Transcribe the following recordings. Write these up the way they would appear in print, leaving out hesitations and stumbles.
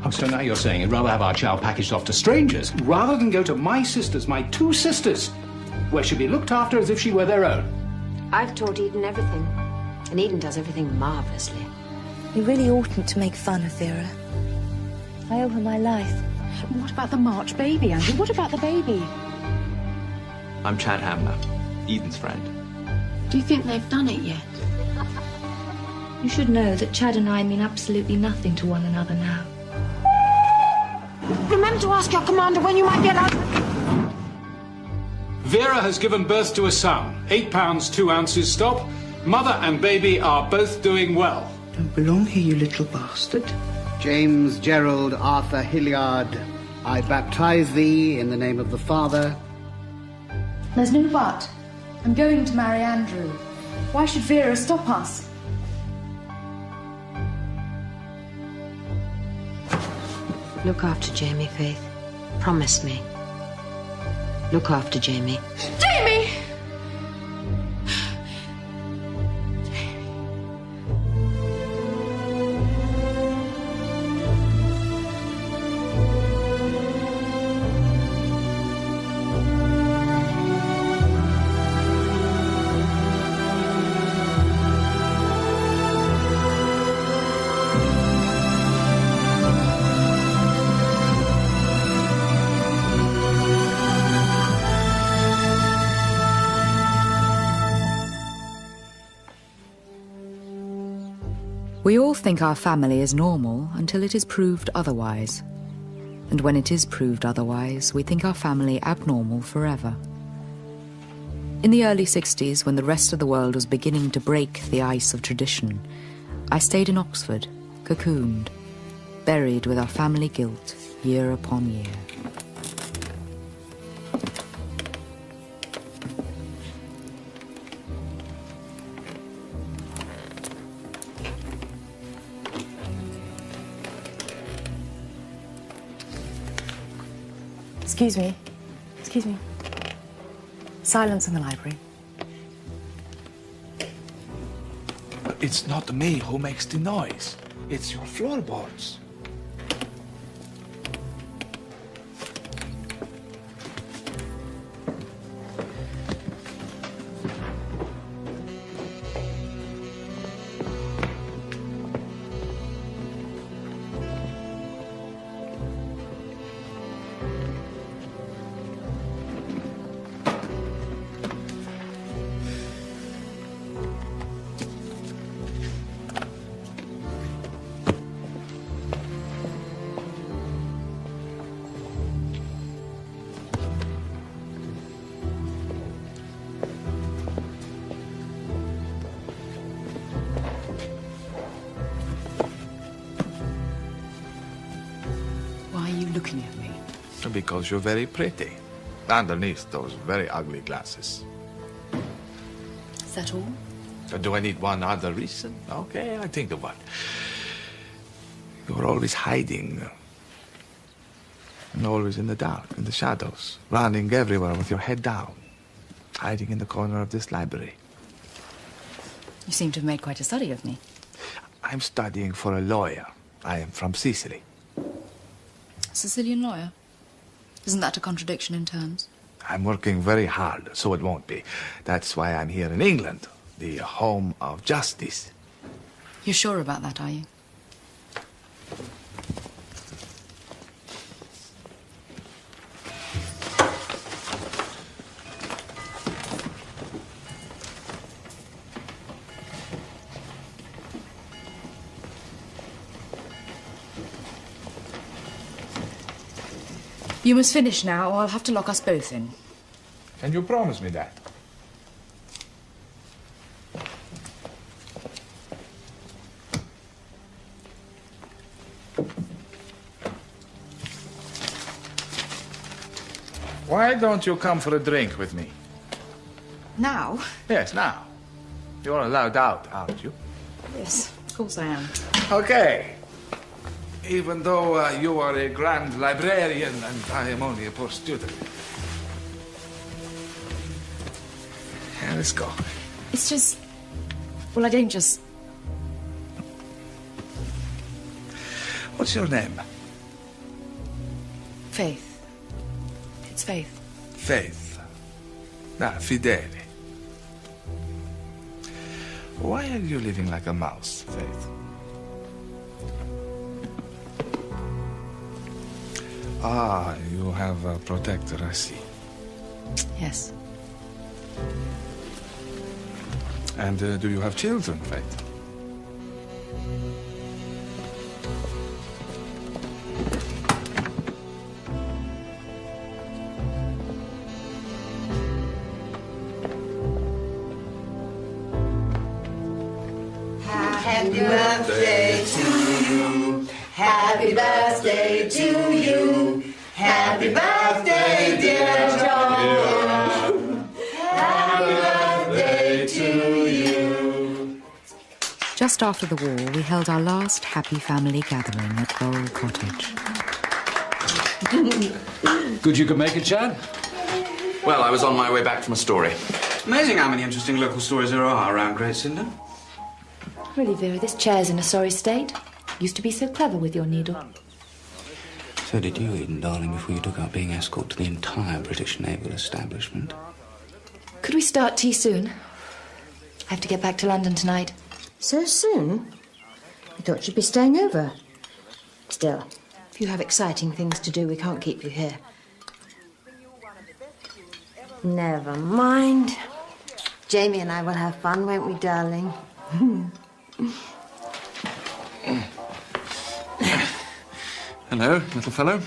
Oh, so now you're saying you'd rather have our child packaged off to strangers rather than go to my sisters, my two sisters, where she'd be looked after as if she were their own. I've taught Eden everything, and Eden does everything marvelously. You really oughtn't to make fun of Vera. I owe her my life. What about the March baby, Andrew? What about the baby? I'm Chad Hamner, Eden's friend. Do you think they've done it yet? You should know that Chad and I mean absolutely nothing to one another now. Remember to ask your commander when you might be allowed. Vera has given birth to a son. 8 pounds, 2 ounces, stop. Mother and baby are both doing well. Don't belong here, you little bastard. James Gerald Arthur Hilliard, I baptize thee in the name of the Father. There's no but. I'm going to marry Andrew. Why should Vera stop us? Look after Jamie, Faith. Promise me. Look after Jamie. Jamie! We all think our family is normal until it is proved otherwise. And when it is proved otherwise, we think our family abnormal forever. In the early 60s, when the rest of the world was beginning to break the ice of tradition, I stayed in Oxford, cocooned, buried with our family guilt year upon year. Excuse me. Excuse me. Silence in the library. But it's not me who makes the noise. It's your floorboards. Looking at me. Because you're very pretty. Underneath those very ugly glasses. Is that all? Do I need one other reason? Okay, I think of one. You're always hiding. And always in the dark, in the shadows. Running everywhere with your head down. Hiding in the corner of this library. You seem to have made quite a study of me. I'm studying for a lawyer. I am from Sicily. Sicilian lawyer? Isn't that a contradiction in terms? I'm working very hard, so it won't be. That's why I'm here in England, the home of justice. You're sure about that, are you? You must finish now, or I'll have to lock us both in. Can you promise me that? Why don't you come for a drink with me? Now? Yes, now. You're allowed out, aren't you? Yes, of course I am. Okay. Even though you are a grand librarian and I am only a poor student. Yeah, let's go. It's just... Well, I don't just... What's your name? Faith. It's Faith. Faith. Fidele. Why are you living like a mouse, Faith? Ah, you have a protector, I see. Yes. And do you have children, Faith? Happy birthday to you. Happy birthday to you. Happy birthday, dear John. Happy birthday to you. Just after the war, we held our last happy family gathering at Gold Cottage. Good you could make it, Chad. Well, I was on my way back from a story. Amazing how many interesting local stories there are around Great Cinder. Really, Vera, this chair's in a sorry state. Used to be so clever with your needle. So did you, Eden, darling, before you took out being escort to the entire British naval establishment. Could we start tea soon? I have to get back to London tonight. So soon? I thought you'd be staying over. Still, if you have exciting things to do, we can't keep you here. Never mind. Jamie and I will have fun, won't we, darling? Hello, little fellow.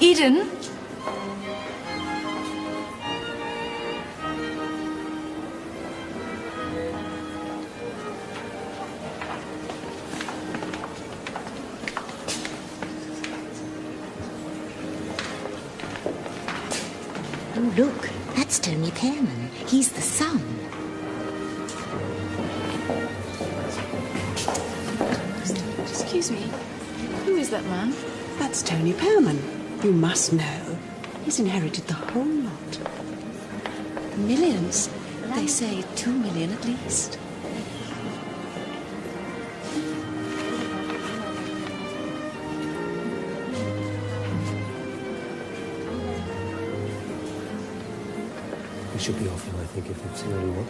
Eden? Oh, look, that's Tony Pearman. He's the son. Excuse me. Who is that man? That's Tony Pearman. You must know. He's inherited the whole lot. Millions. They say 2 million at least. We should be off now, I think, if it's early one.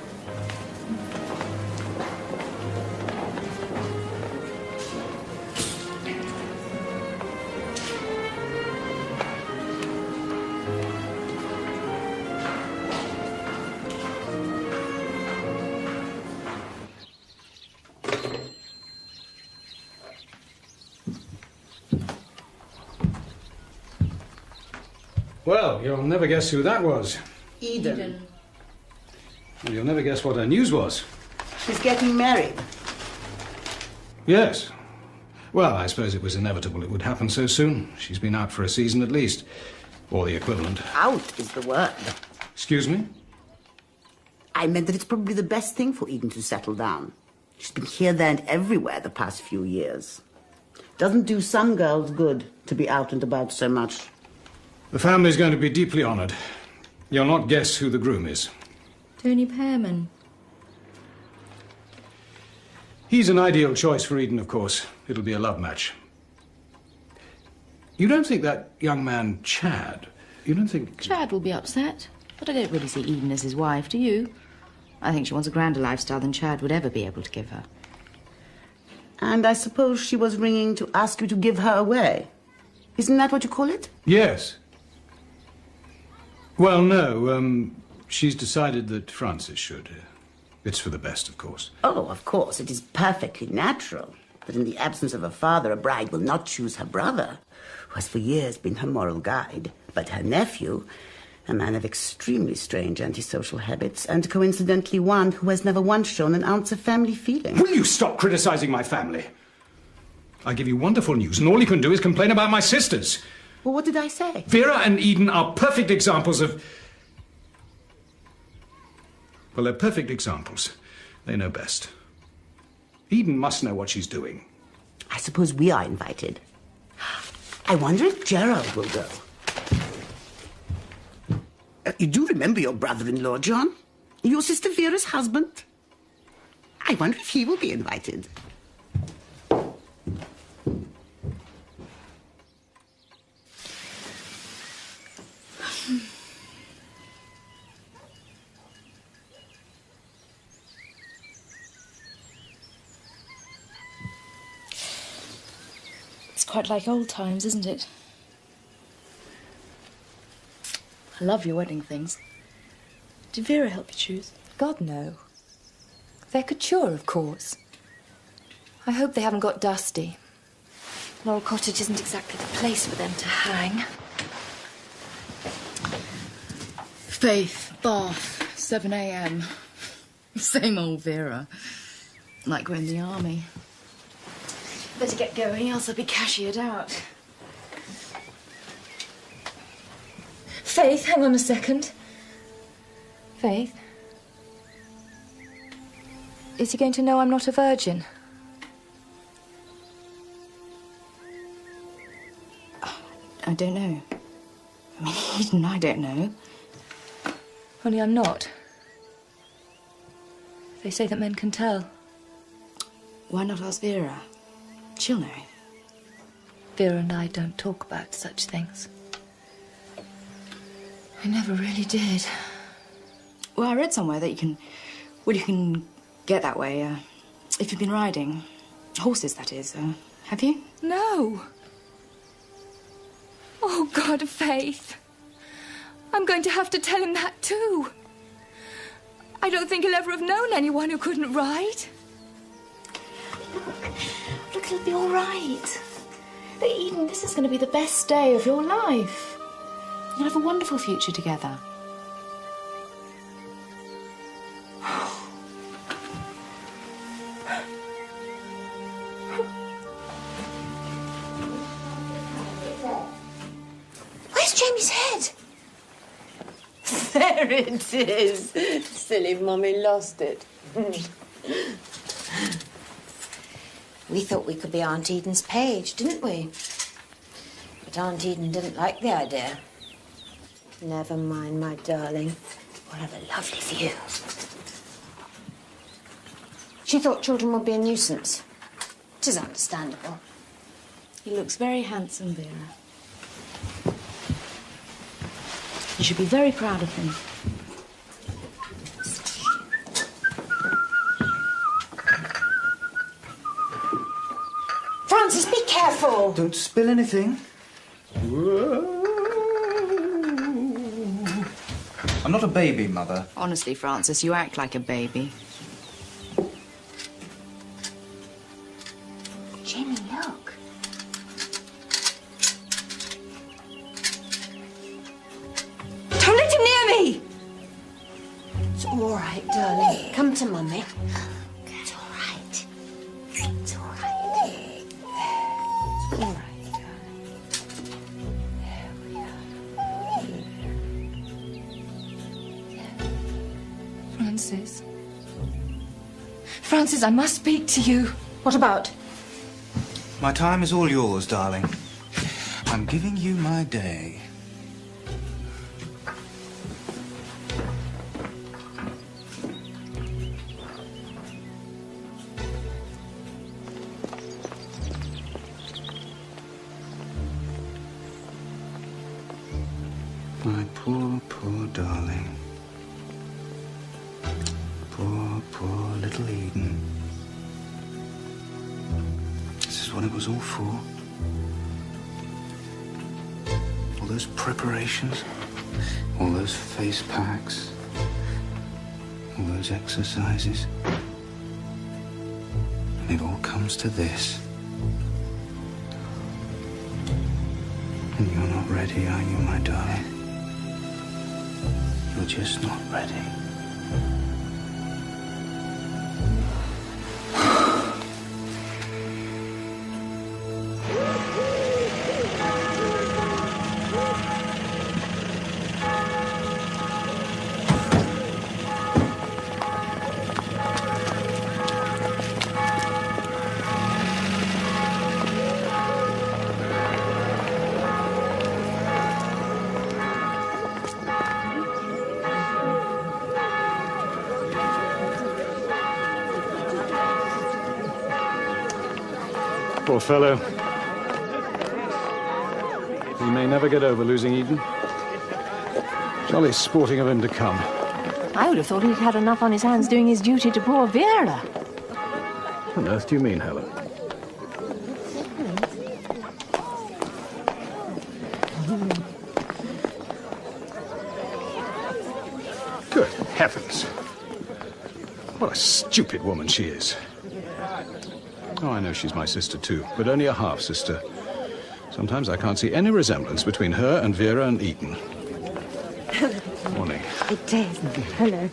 Well, you'll never guess who that was. Eden. Well, you'll never guess what her news was. She's getting married. Yes. Well, I suppose it was inevitable it would happen so soon. She's been out for a season at least. Or the equivalent. Out is the word. Excuse me? I meant that it's probably the best thing for Eden to settle down. She's been here, there, and everywhere the past few years. Doesn't do some girls good to be out and about so much. The family's going to be deeply honoured. You'll not guess who the groom is. Tony Pearman. He's an ideal choice for Eden, of course. It'll be a love match. You don't think that young man, Chad, you don't think... Chad will be upset, but I don't really see Eden as his wife, do you? I think she wants a grander lifestyle than Chad would ever be able to give her. And I suppose she was ringing to ask you to give her away. Isn't that what you call it? Yes. Well, no, she's decided that Francis should. It's for the best, of course. Oh, of course, it is perfectly natural that in the absence of a father, a bride will not choose her brother, who has for years been her moral guide, but her nephew, a man of extremely strange antisocial habits, and coincidentally one who has never once shown an ounce of family feeling. Will you stop criticizing my family? I give you wonderful news, and all you can do is complain about my sisters. Well, what did I say? Vera and Eden are perfect examples of... Well, they're perfect examples. They know best. Eden must know what she's doing. I suppose we are invited. I wonder if Gerald will go. You do remember your brother-in-law, John? Your sister Vera's husband? I wonder if he will be invited. It's quite like old times, isn't it? I love your wedding things. Did Vera help you choose? God, no. They're couture, of course. I hope they haven't got dusty. Laurel Cottage isn't exactly the place for them to hang. Faith, Bath, 7 a.m. Same old Vera. Like we're in the army. Better get going, else I'll be cashiered out. Faith, hang on a second. Faith? Is he going to know I'm not a virgin? I don't know. I mean, Eden, I don't know. Only I'm not. They say that men can tell. Why not ask Vera? She'll know. Vera and I don't talk about such things. I never really did. Well, I read somewhere that you can get that way, if you've been riding. Horses, that is. Have you? No. Oh, God, Faith. I'm going to have to tell him that too. I don't think he'll ever have known anyone who couldn't ride. Look, it'll be all right. But Eden, this is going to be the best day of your life. You'll have a wonderful future together. Where's Jamie's head? There it is. Silly Mummy lost it. We thought we could be Aunt Eden's page, didn't we? But Aunt Eden didn't like the idea. Never mind, my darling. We'll have a lovely view. She thought children would be a nuisance. It is understandable. He looks very handsome, Vera. You should be very proud of him. Francis, be careful! Don't spill anything. I'm not a baby, Mother. Honestly, Francis, you act like a baby. Jamie, look. Don't let him near me! It's all right, darling. Come to Mummy. It's all right. It's all right. It's all right. Francis. Francis, I must speak to you. What about? My time is all yours, darling. I'm giving you my day. My poor, poor darling. Poor, poor little Eden. This is what it was all for. All those preparations, all those face packs, all those exercises. And it all comes to this. And you're not ready, are you, my darling? You're just not ready. Poor fellow. He may never get over losing Eden. Jolly sporting of him to come. I would have thought he'd had enough on his hands doing his duty to poor Vera. What on earth do you mean, Helen? Good heavens. What a stupid woman she is. Oh, I know she's my sister too, but only a half-sister. Sometimes I can't see any resemblance between her and Vera and Eden. Morning. It is. Hello.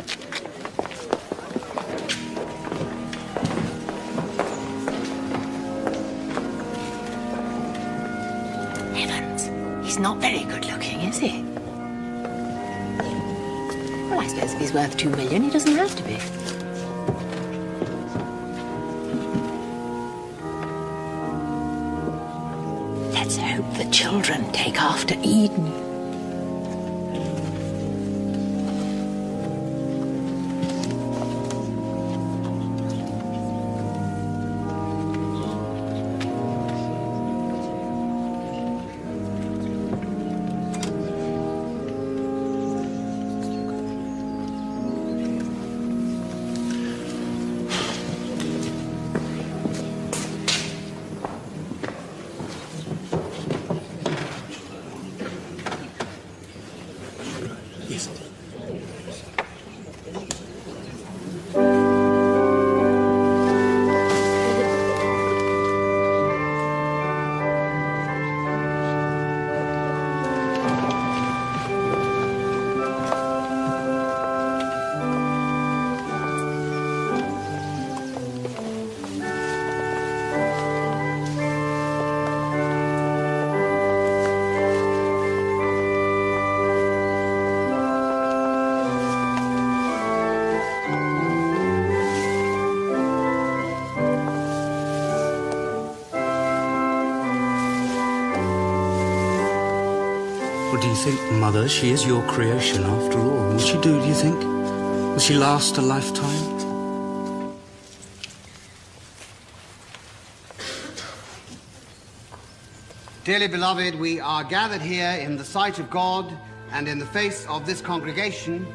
Heavens, he's not very good looking, is he? Well, I suppose if he's worth $2 million, he doesn't have to be. Let's hope the children take after Eden. What do you think, Mother? She is your creation, after all. Will she do you think? Will she last a lifetime? Dearly beloved, we are gathered here in the sight of God and in the face of this congregation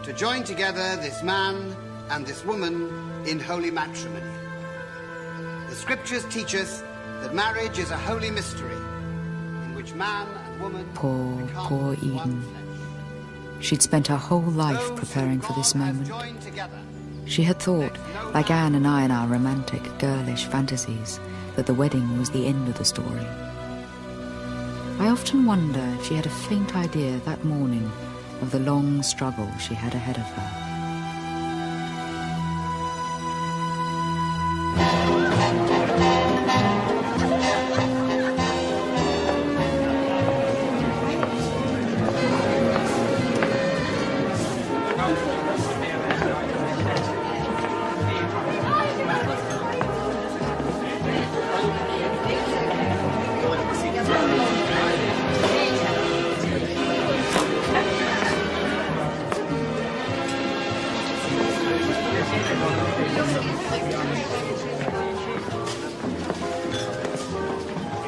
to join together this man and this woman in holy matrimony. The scriptures teach us that marriage is a holy mystery in which man and woman Poor Eden. She'd spent her whole life preparing for this moment. She had thought, like Anne and I in our romantic, girlish fantasies, that the wedding was the end of the story. I often wonder if she had a faint idea that morning of the long struggle she had ahead of her.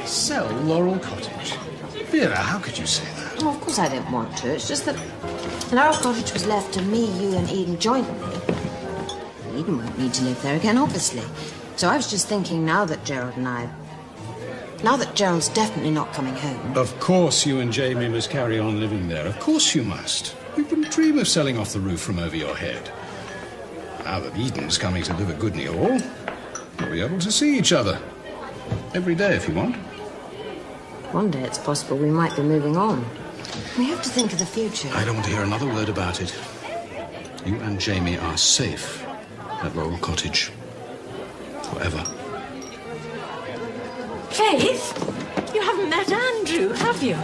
Sell Laurel Cottage? Vera, how could you say that? Oh, of course I don't want to. It's just that Laurel Cottage was left to me, you and Eden jointly. Eden won't need to live there again, obviously. So I was just thinking, now that Gerald's definitely not coming home. Of course you and Jamie must carry on living there. Of course you must. We wouldn't dream of selling off the roof from over your head. Now that Eden's coming to live at Goodney Hall, we'll be able to see each other. Every day, if you want. One day it's possible we might be moving on. We have to think of the future. I don't want to hear another word about it. You and Jamie are safe at Laurel Cottage. Forever. Faith, you haven't met Andrew, have you?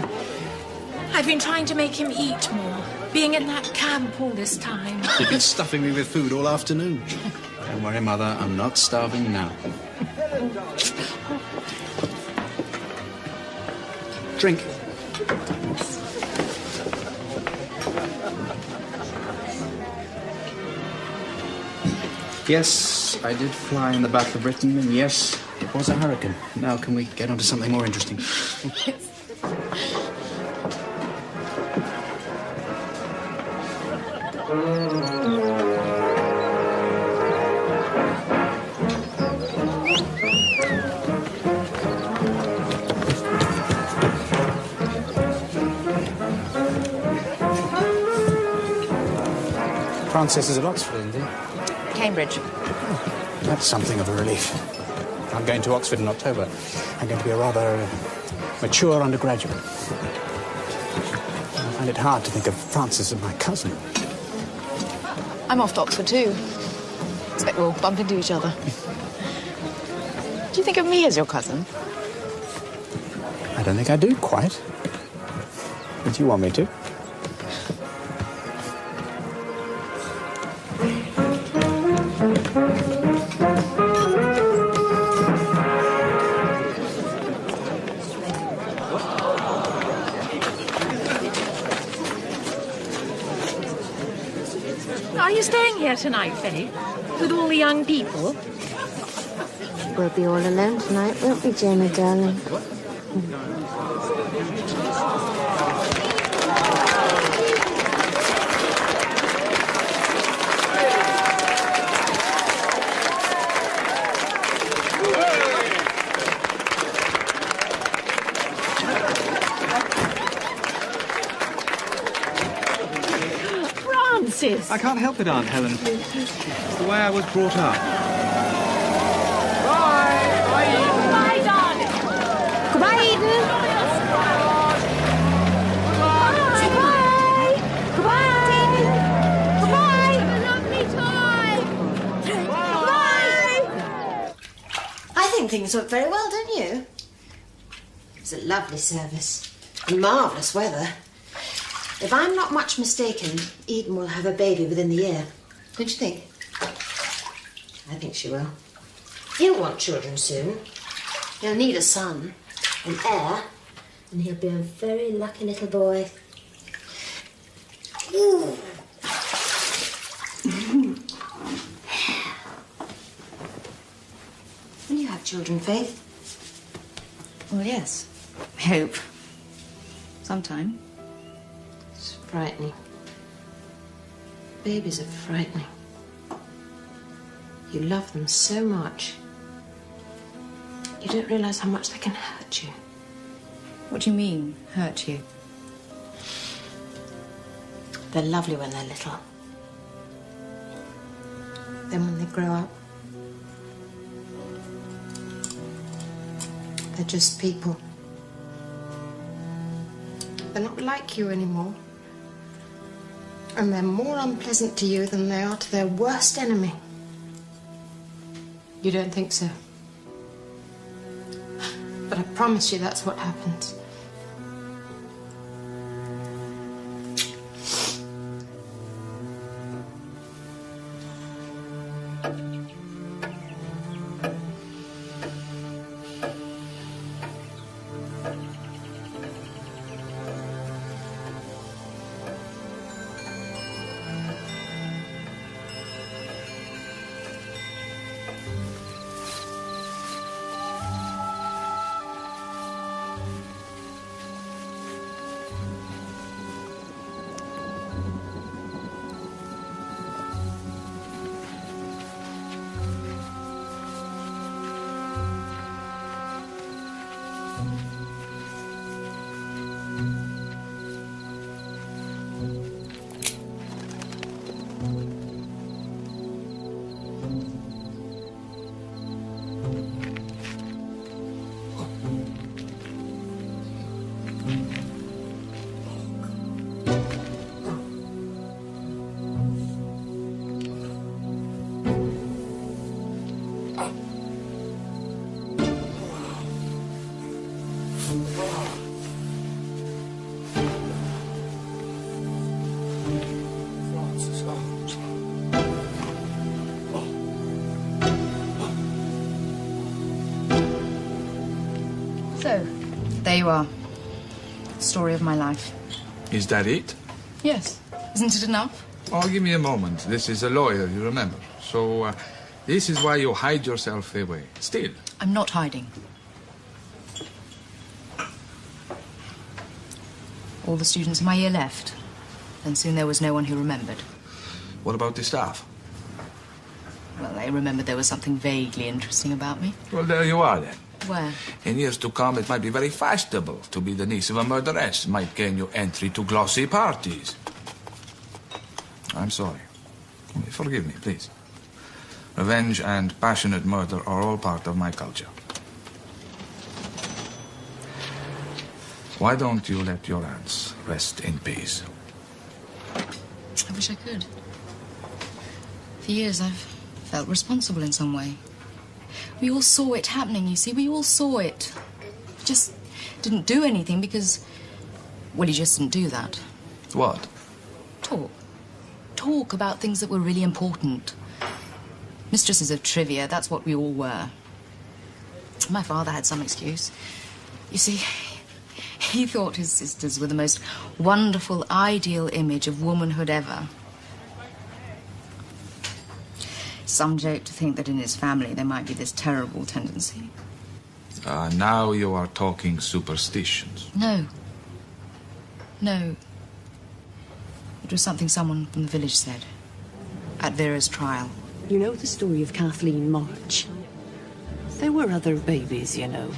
I've been trying to make him eat more, being in that camp all this time. You've been stuffing me with food all afternoon. Don't worry, Mother, I'm not starving now. Drink. Yes, I did fly in the Battle of Britain, and yes, it was a hurricane. Now, can we get on to something more interesting? Francis is at Oxford, isn't he? Cambridge. That's something of a relief. I'm going to Oxford in October. I'm going to be a rather mature undergraduate. I find it hard to think of Francis as my cousin. I'm off to Oxford too. Expect we'll bump into each other. Do you think of me as your cousin? I don't think I do, quite. But you want me to? Are you staying here tonight, Faith? With all the young people? We'll be all alone tonight, won't we, Jamie, darling? Francis! I can't help it, Aunt Helen. It's the way I was brought up. Goodbye, darling! Goodbye, Eden! Goodbye! Goodbye! Goodbye! Have a lovely time! Goodbye! I think things went very well, don't you? It was a lovely service. And marvellous weather. If I'm not much mistaken, Eden will have a baby within the year. Don't you think? I think she will. He'll want children soon. He'll need a son, an heir, and he'll be a very lucky little boy. Ooh. Will you have children, Faith? Well, yes. I hope. Sometime. It's frightening. Babies are frightening. You love them so much. You don't realise how much they can hurt you. What do you mean, hurt you? They're lovely when they're little. Then when they grow up, they're just people. They're not like you anymore. And they're more unpleasant to you than they are to their worst enemy. You don't think so? But I promise you that's what happens. There you are. Story of my life. Is that it? Yes. Isn't it enough? Oh, give me a moment. This is a lawyer, you remember. So, this is why you hide yourself away. Still. I'm not hiding. All the students in my year left. And soon there was no one who remembered. What about the staff? Well, they remembered there was something vaguely interesting about me. Well, there you are, then. Where? In years to come, it might be very fashionable to be the niece of a murderess. Might gain you entry to glossy parties. I'm sorry. Forgive me, please. Revenge and passionate murder are all part of my culture. Why don't you let your aunts rest in peace? I wish I could. For years, I've felt responsible in some way. We all saw it happening, you see. We all saw it. Just didn't do anything because... Well, you just didn't do that. What? Talk. Talk about things that were really important. Mistresses of trivia, that's what we all were. My father had some excuse. You see, he thought his sisters were the most wonderful, ideal image of womanhood ever. Some joke to think that in his family there might be this terrible tendency. Now you are talking superstitions. No. No. It was something someone from the village said. At Vera's trial. You know the story of Kathleen March? There were other babies, you know.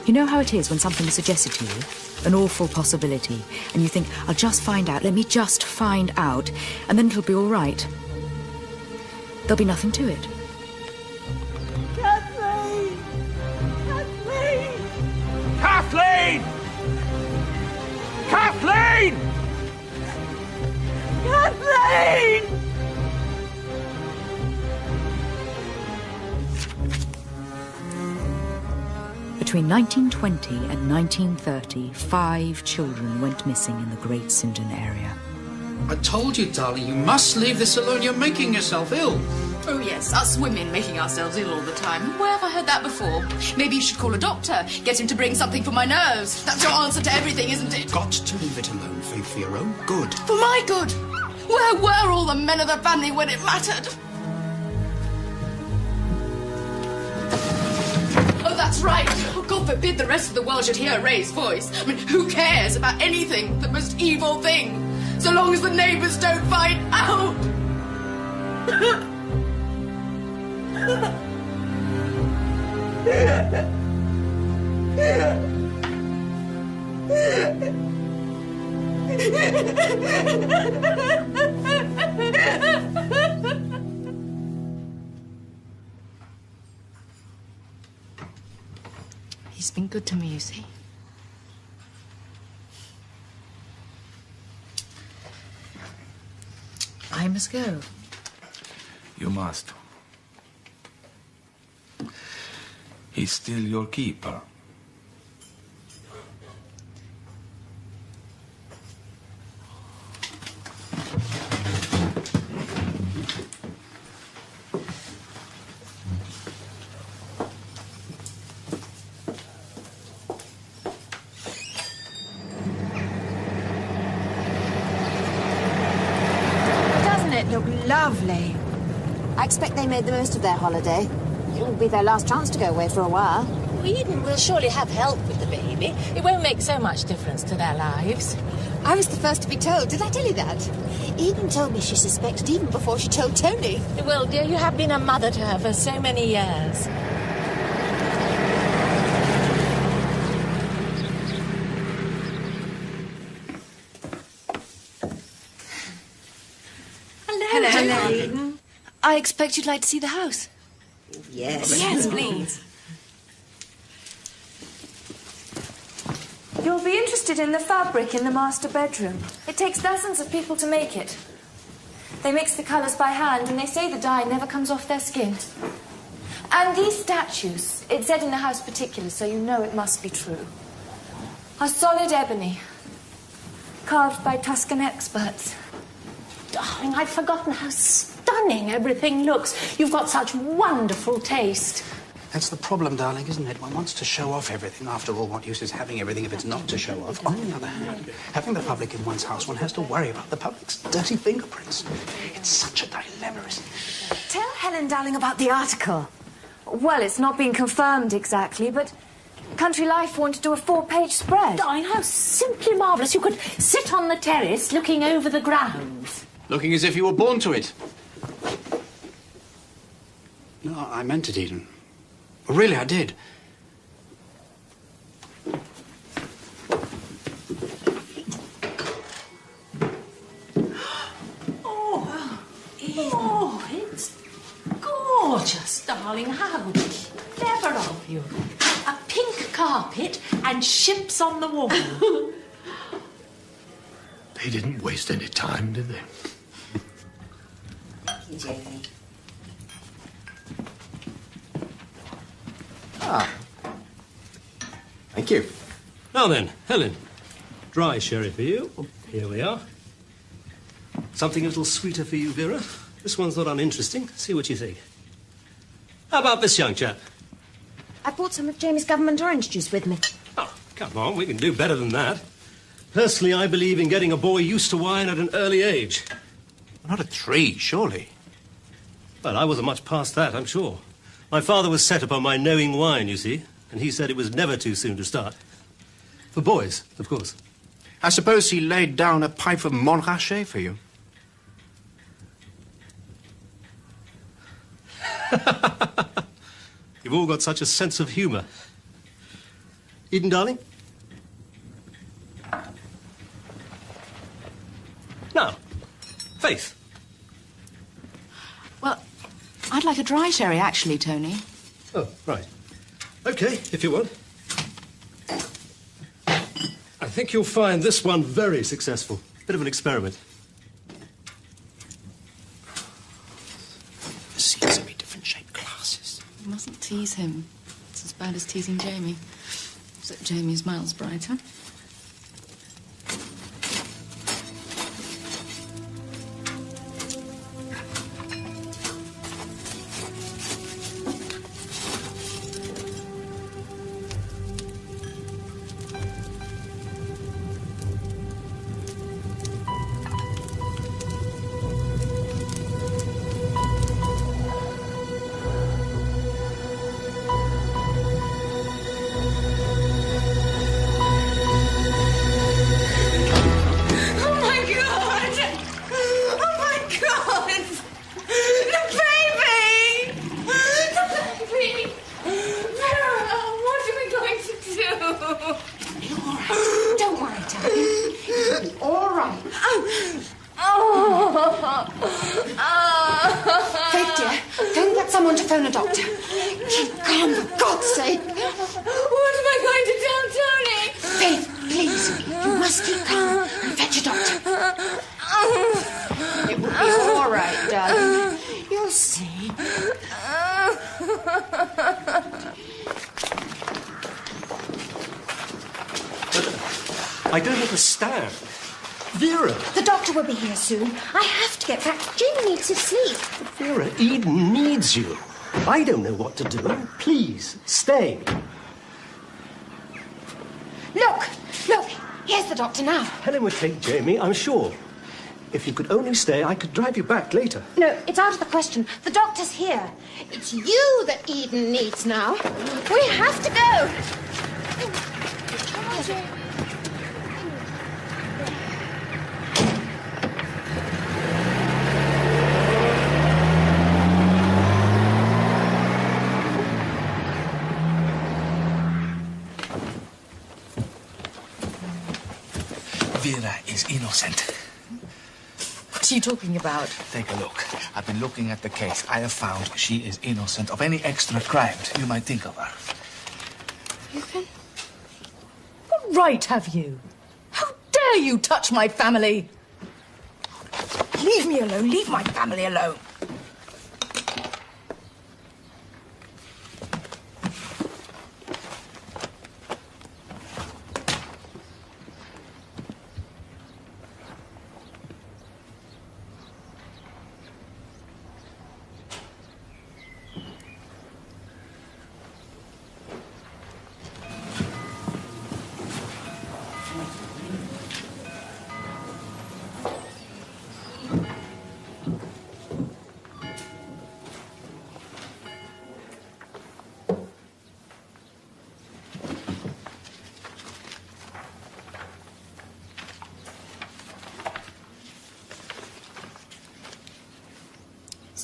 You know how it is when something is suggested to you? An awful possibility. And you think, I'll just find out. Let me just find out. And then it'll be all right. There'll be nothing to it. Kathleen! Kathleen! Kathleen! Kathleen! Between 1920 and 1930, 5 children went missing in the Great Sindon area. I told you, darling, you must leave this alone. You're making yourself ill. Oh, yes, us women making ourselves ill all the time. Where have I heard that before? Maybe you should call a doctor. Get him to bring something for my nerves. That's your answer to everything, isn't it? Got to leave it alone, Faith, for your own good. For my good? Where were all the men of the family when it mattered? Oh, that's right. Oh, God forbid the rest of the world should hear Ray's voice. I mean, who cares about anything, the most evil thing, so long as the neighbours don't find out? He's been good to me, you see. I must go. You must. He's still your keeper. Doesn't it look lovely? I expect they made the most of their holiday. It'll be their last chance to go away for a while. Eden will surely have help with the baby. It won't make so much difference to their lives. I was the first to be told. Did I tell you that? Eden told me she suspected even before she told Tony. Well, dear, you have been a mother to her for so many years. Hello, Eden. I expect you'd like to see the house. Yes. Yes, please. You'll be interested in the fabric in the master bedroom. It takes dozens of people to make it. They mix the colours by hand, and they say the dye never comes off their skin. And these statues, it's said in the house particular, so you know it must be true, are solid ebony, carved by Tuscan experts. Darling, I'd forgotten how stunning everything looks. You've got such wonderful taste. That's the problem, darling, isn't it? One wants to show off everything. After all, what use is having everything if it's not to show off? On the other hand, having the public in one's house, one has to worry about the public's dirty fingerprints. It's such a dilemma, isn't it? Tell Helen, darling, about the article. Well, it's not been confirmed exactly, but Country Life want to do a 4-page spread. Darling, how simply marvellous. You could sit on the terrace looking over the grounds. Looking as if you were born to it. No, I meant it, Eden. Really, I did. Oh, it's gorgeous, darling. How clever of you. A pink carpet and ships on the wall. They didn't waste any time, did they? Thank you, Jamie. Ah. Thank you. Now then, Helen. Dry sherry for you. Here we are. Something a little sweeter for you, Vera. This one's not uninteresting. See what you think. How about this young chap? I brought some of Jamie's government orange juice with me. Oh, come on, we can do better than that. Personally, I believe in getting a boy used to wine at an early age. Not at 3, surely. Well, I wasn't much past that, I'm sure. My father was set upon my knowing wine, you see, and he said it was never too soon to start. For boys, of course. I suppose he laid down a pipe of Montrachet for you. You've all got such a sense of humour. Eden, darling? Now, Faith. Well, I'd like a dry sherry, actually, Tony. Oh, right. OK, if you want. I think you'll find this one very successful. Bit of an experiment. The seats will be different shaped glasses. You mustn't tease him. It's as bad as teasing Jamie. Except Jamie's miles brighter. I don't understand. Vera! The doctor will be here soon. I have to get back. Jamie needs his sleep. Vera, Eden needs you. I don't know what to do. Please, stay. Look! Look! Here's the doctor now. Helen would take Jamie, I'm sure. If you could only stay, I could drive you back later. No, it's out of the question. The doctor's here. It's you that Eden needs now. We have to go. Vera is innocent. What are you talking about? Take a look. I've been looking at the case. I have found she is innocent of any extra crimes you might think of her. You can... What right have you? How dare you touch my family? Leave me alone. Leave my family alone.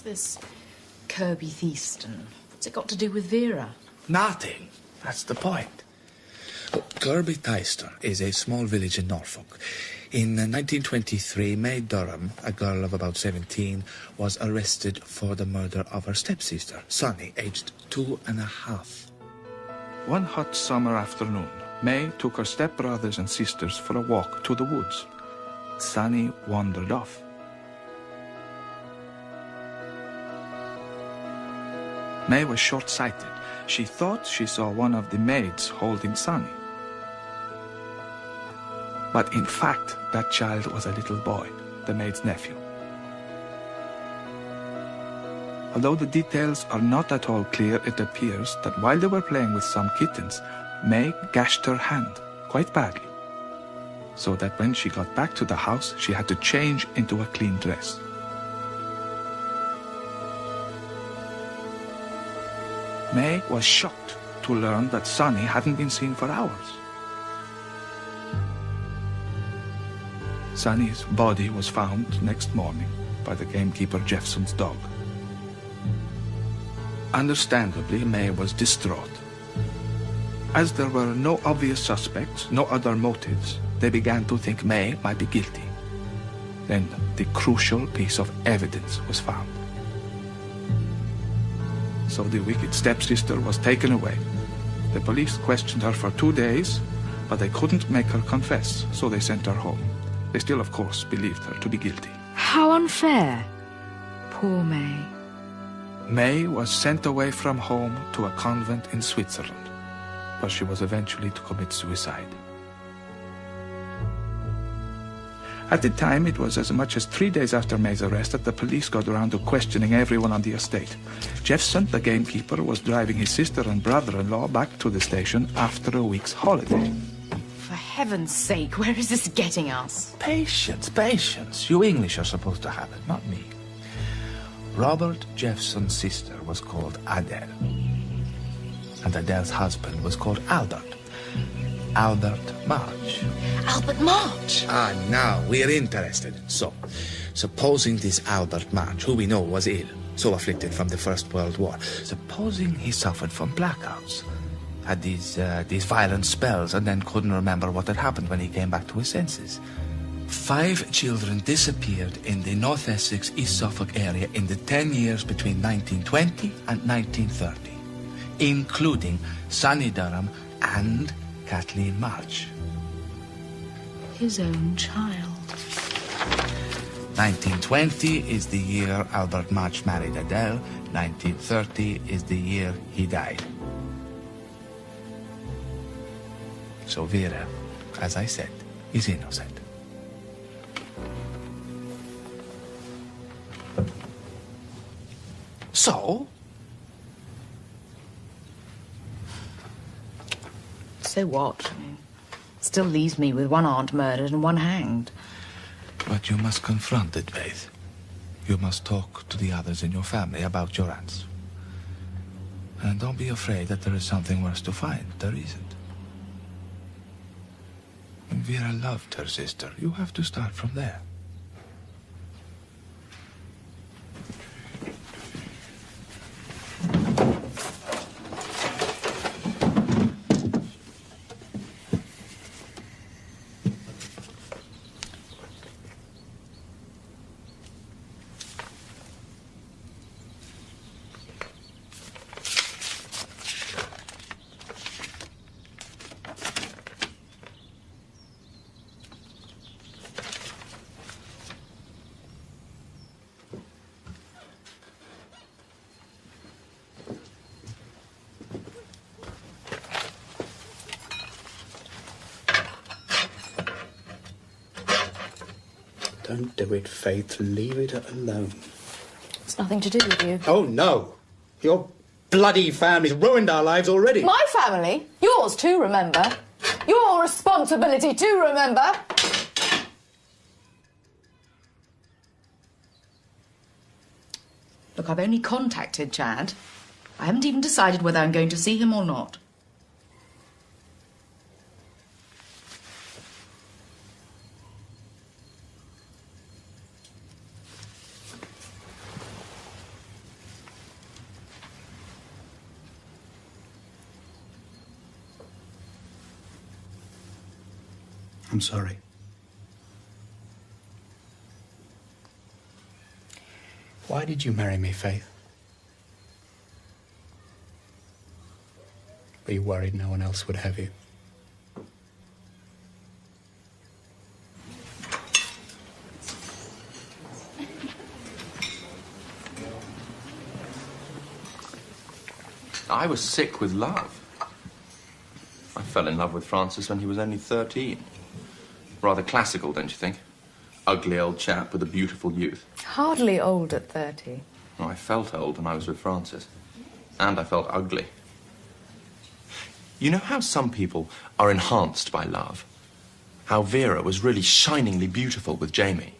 What's this Kirby Theaston? What's it got to do with Vera? Nothing. That's the point. Kirby Theaston is a small village in Norfolk. In 1923, May Durham, a girl of about 17, was arrested for the murder of her stepsister, Sunny, aged 2.5. One hot summer afternoon, May took her stepbrothers and sisters for a walk to the woods. Sunny wandered off. May was short-sighted. She thought she saw one of the maids holding Sunny. But in fact, that child was a little boy, the maid's nephew. Although the details are not at all clear, it appears that while they were playing with some kittens, May gashed her hand quite badly, so that when she got back to the house, she had to change into a clean dress. May was shocked to learn that Sunny hadn't been seen for hours. Sunny's body was found next morning by the gamekeeper Jeffson's dog. Understandably, May was distraught. As there were no obvious suspects, no other motives, they began to think May might be guilty. Then the crucial piece of evidence was found. So the wicked stepsister was taken away. The police questioned her for 2 days, but they couldn't make her confess, so they sent her home. They still, of course, believed her to be guilty. How unfair. Poor May. May was sent away from home to a convent in Switzerland, where she was eventually to commit suicide. At the time, it was as much as 3 days after May's arrest that the police got around to questioning everyone on the estate. Jeffson, the gamekeeper, was driving his sister and brother-in-law back to the station after a week's holiday. For heaven's sake, where is this getting us? Patience, patience. You English are supposed to have it, not me. Robert Jeffson's sister was called Adele, and Adele's husband was called Albert. Albert March. Albert March? Ah, now we're interested. So, supposing this Albert March, who we know was ill, so afflicted from the First World War, supposing he suffered from blackouts, had these violent spells, and then couldn't remember what had happened when he came back to his senses. 5 children disappeared in the North Essex, East Suffolk area in the 10 years between 1920 and 1930, including Sunny Durham and Kathleen March. His own child. 1920 is the year Albert March married Adele. 1930 is the year he died. So Vera, as I said, is innocent. So? So what? Still leaves me with one aunt murdered and one hanged. But you must confront it, Faith. You must talk to the others in your family about your aunts. And don't be afraid that there is something worse to find. There isn't. When Vera loved her sister, you have to start from there. Don't do it, Faith. Leave it alone. It's nothing to do with you. Oh, no. Your bloody family's ruined our lives already. My family? Yours too, remember? Your responsibility too, remember? Look, I've only contacted Chad. I haven't even decided whether I'm going to see him or not. I'm sorry. Why did you marry me, Faith? Were you worried no one else would have you? I was sick with love. I fell in love with Francis when he was only 13. Rather classical, don't you think? Ugly old chap with a beautiful youth. Hardly old at 30. Oh, I felt old when I was with Francis. And I felt ugly. You know how some people are enhanced by love? How Vera was really shiningly beautiful with Jamie?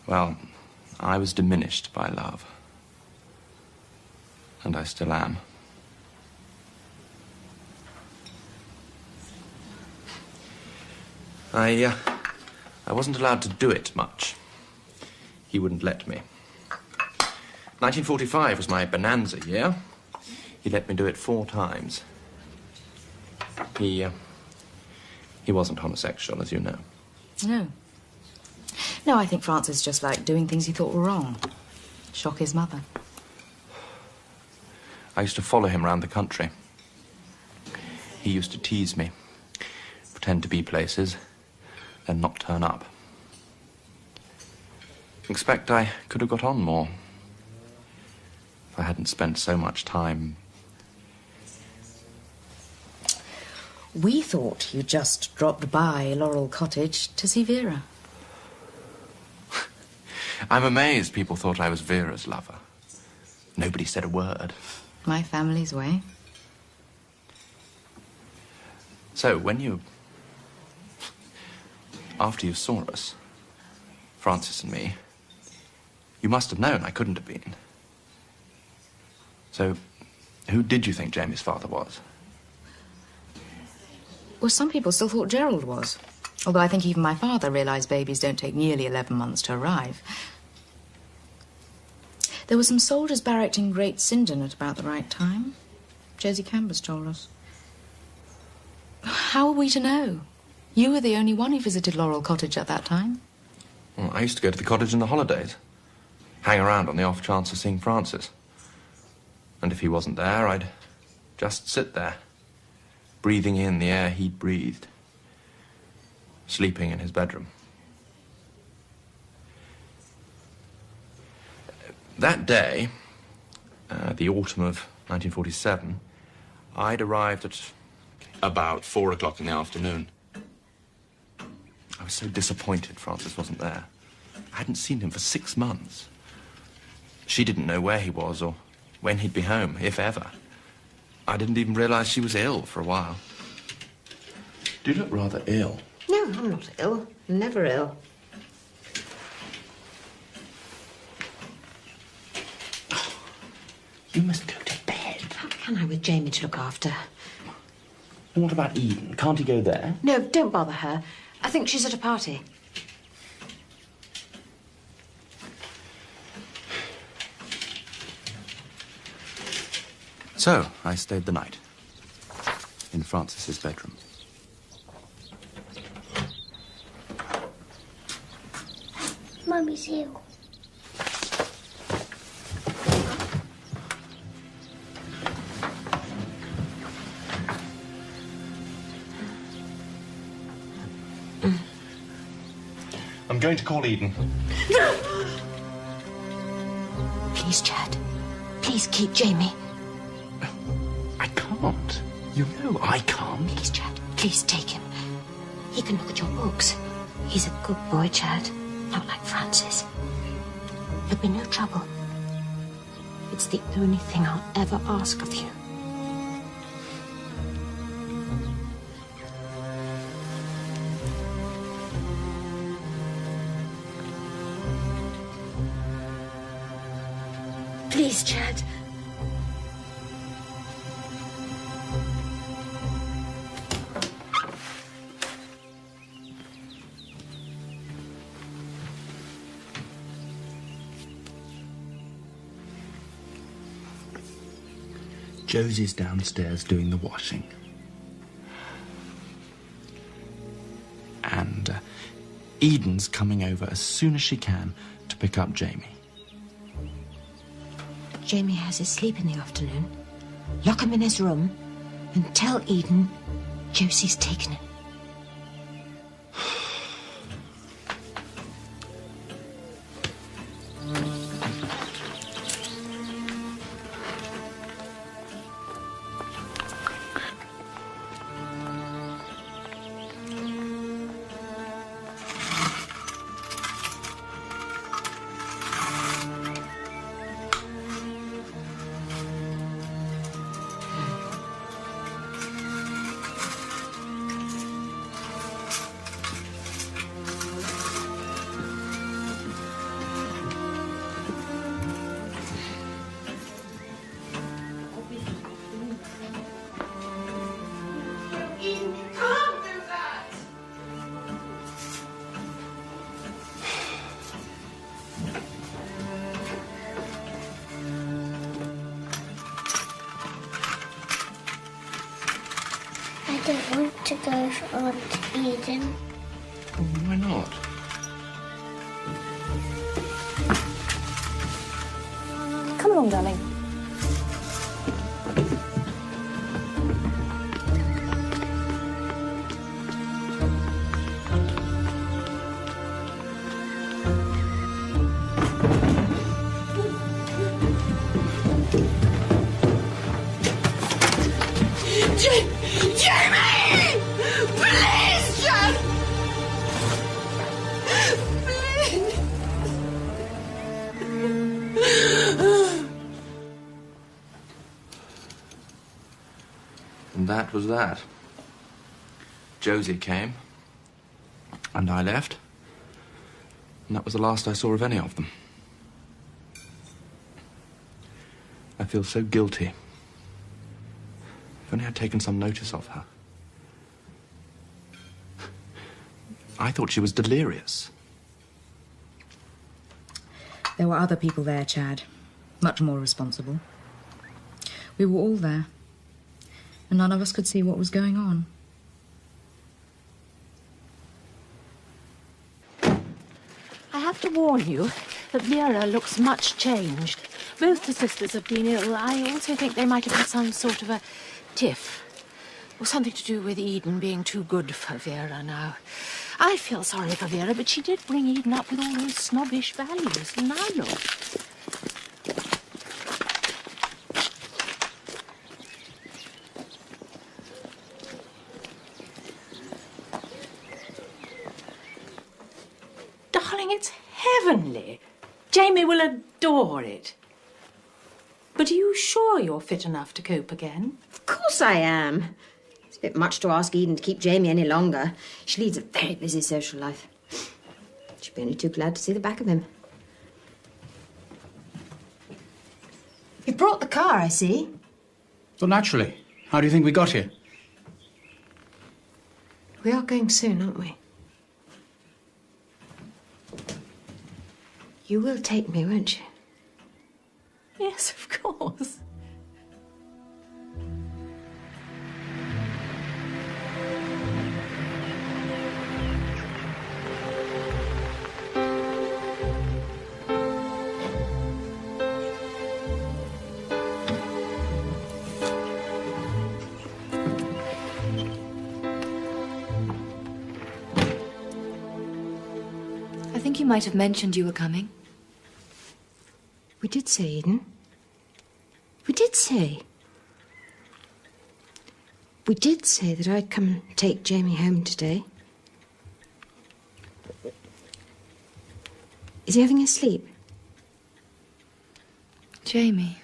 Well, I was diminished by love. And I still am. I wasn't allowed to do it much. He wouldn't let me. 1945 was my bonanza year. He let me do it 4 times. He wasn't homosexual, as you know. No. No, I think Francis just liked doing things he thought were wrong. Shock his mother. I used to follow him around the country. He used to tease me, pretend to be places, then not turn up. Expect I could have got on more if I hadn't spent so much time. We thought you just dropped by Laurel Cottage to see Vera. I'm amazed people thought I was Vera's lover. Nobody said a word. My family's way. So, when you... After you saw us, Francis and me, you must have known I couldn't have been. So, who did you think Jamie's father was? Well, some people still thought Gerald was. Although I think even my father realised babies don't take nearly 11 months to arrive. There were some soldiers barracked in Great Sindon at about the right time. Josie Cambers told us. How are we to know? You were the only one who visited Laurel Cottage at that time. Well, I used to go to the cottage in the holidays. Hang around on the off chance of seeing Francis. And if he wasn't there, I'd just sit there, breathing in the air he'd breathed, sleeping in his bedroom. That day, the autumn of 1947, I'd arrived at about 4 o'clock in the afternoon. I was so disappointed Francis wasn't there. I hadn't seen him for 6 months. She didn't know where he was or when he'd be home, if ever. I didn't even realise she was ill for a while. Do you look rather ill? No, I'm not ill. I'm never ill. You must go to bed. How can I with Jamie to look after? And what about Eden? Can't he go there? No, don't bother her. I think she's at a party. So, I stayed the night in Francis's bedroom. Mummy's ill. I'm going to call Eden. Please, Chad. Please keep Jamie. I can't. You know I can't. Please, Chad. Please take him. He can look at your books. He's a good boy, Chad. Not like Francis. There'll be no trouble. It's the only thing I'll ever ask of you. Please, Chad. Josie's downstairs doing the washing. And Eden's coming over as soon as she can to pick up Jamie. Jamie has his sleep in the afternoon. Lock him in his room and tell Eden Josie's taken him. I don't want to go for Aunt Eden. Why not? Come along, darling. Jamie! Please, John! Please! And that was that. Josie came, and I left, and that was the last I saw of any of them. I feel so guilty. If only I'd taken some notice of her. I thought she was delirious. There were other people there, Chad. Much more responsible. We were all there. And none of us could see what was going on. I have to warn you that Vera looks much changed. Both the sisters have been ill. I also think they might have had some sort of a tiff. Or something to do with Eden being too good for Vera now. I feel sorry for Vera, but she did bring Eden up with all those snobbish values. And now look. Darling, it's heavenly. Jamie will adore it. But are you sure you're fit enough to cope again? Of course I am. It's a bit much to ask Eden to keep Jamie any longer. She leads a very busy social life. She'd be only too glad to see the back of him. You brought the car, I see. Well, naturally. How do you think we got here? We are going soon, aren't we? You will take me, won't you? Yes, of course. I think you might have mentioned you were coming. We did say, Eden. We did say. We did say that I'd come take Jamie home today. Is he having a sleep? Jamie.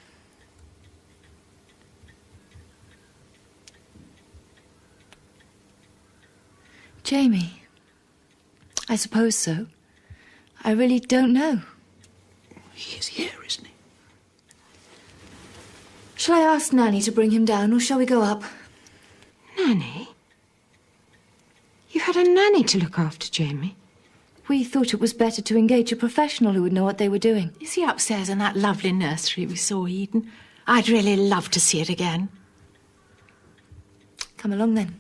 Jamie. I suppose so. I really don't know. He is here, isn't he? Shall I ask Nanny to bring him down, or shall we go up? Nanny? You had a nanny to look after Jamie? We thought it was better to engage a professional who would know what they were doing. Is he upstairs in that lovely nursery we saw, Eden? I'd really love to see it again. Come along, then.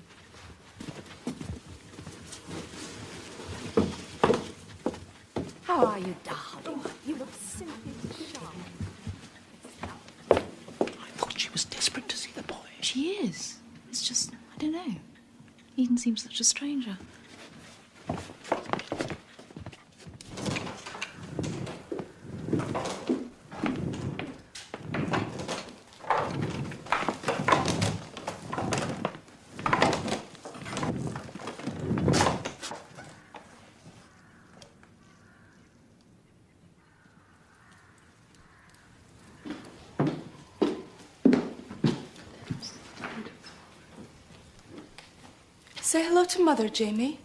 How are you, darling? You look simply sharp. I thought she was desperate to see the boy. She is. It's just, I don't know. Eden seems such a stranger. Say hello to Mother, Jamie.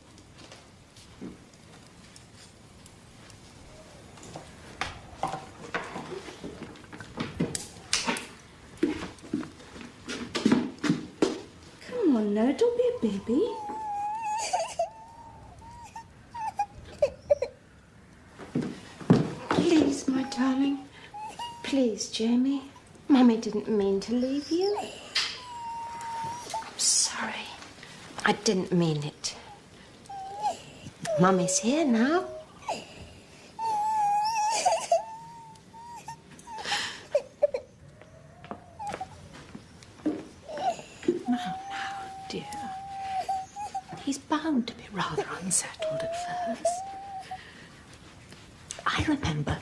Come on now, don't be a baby. Please, my darling. Please, Jamie. Mummy didn't mean to leave you. I'm sorry. I didn't mean it. Mummy's here now. Now, dear. He's bound to be rather unsettled at first. I remember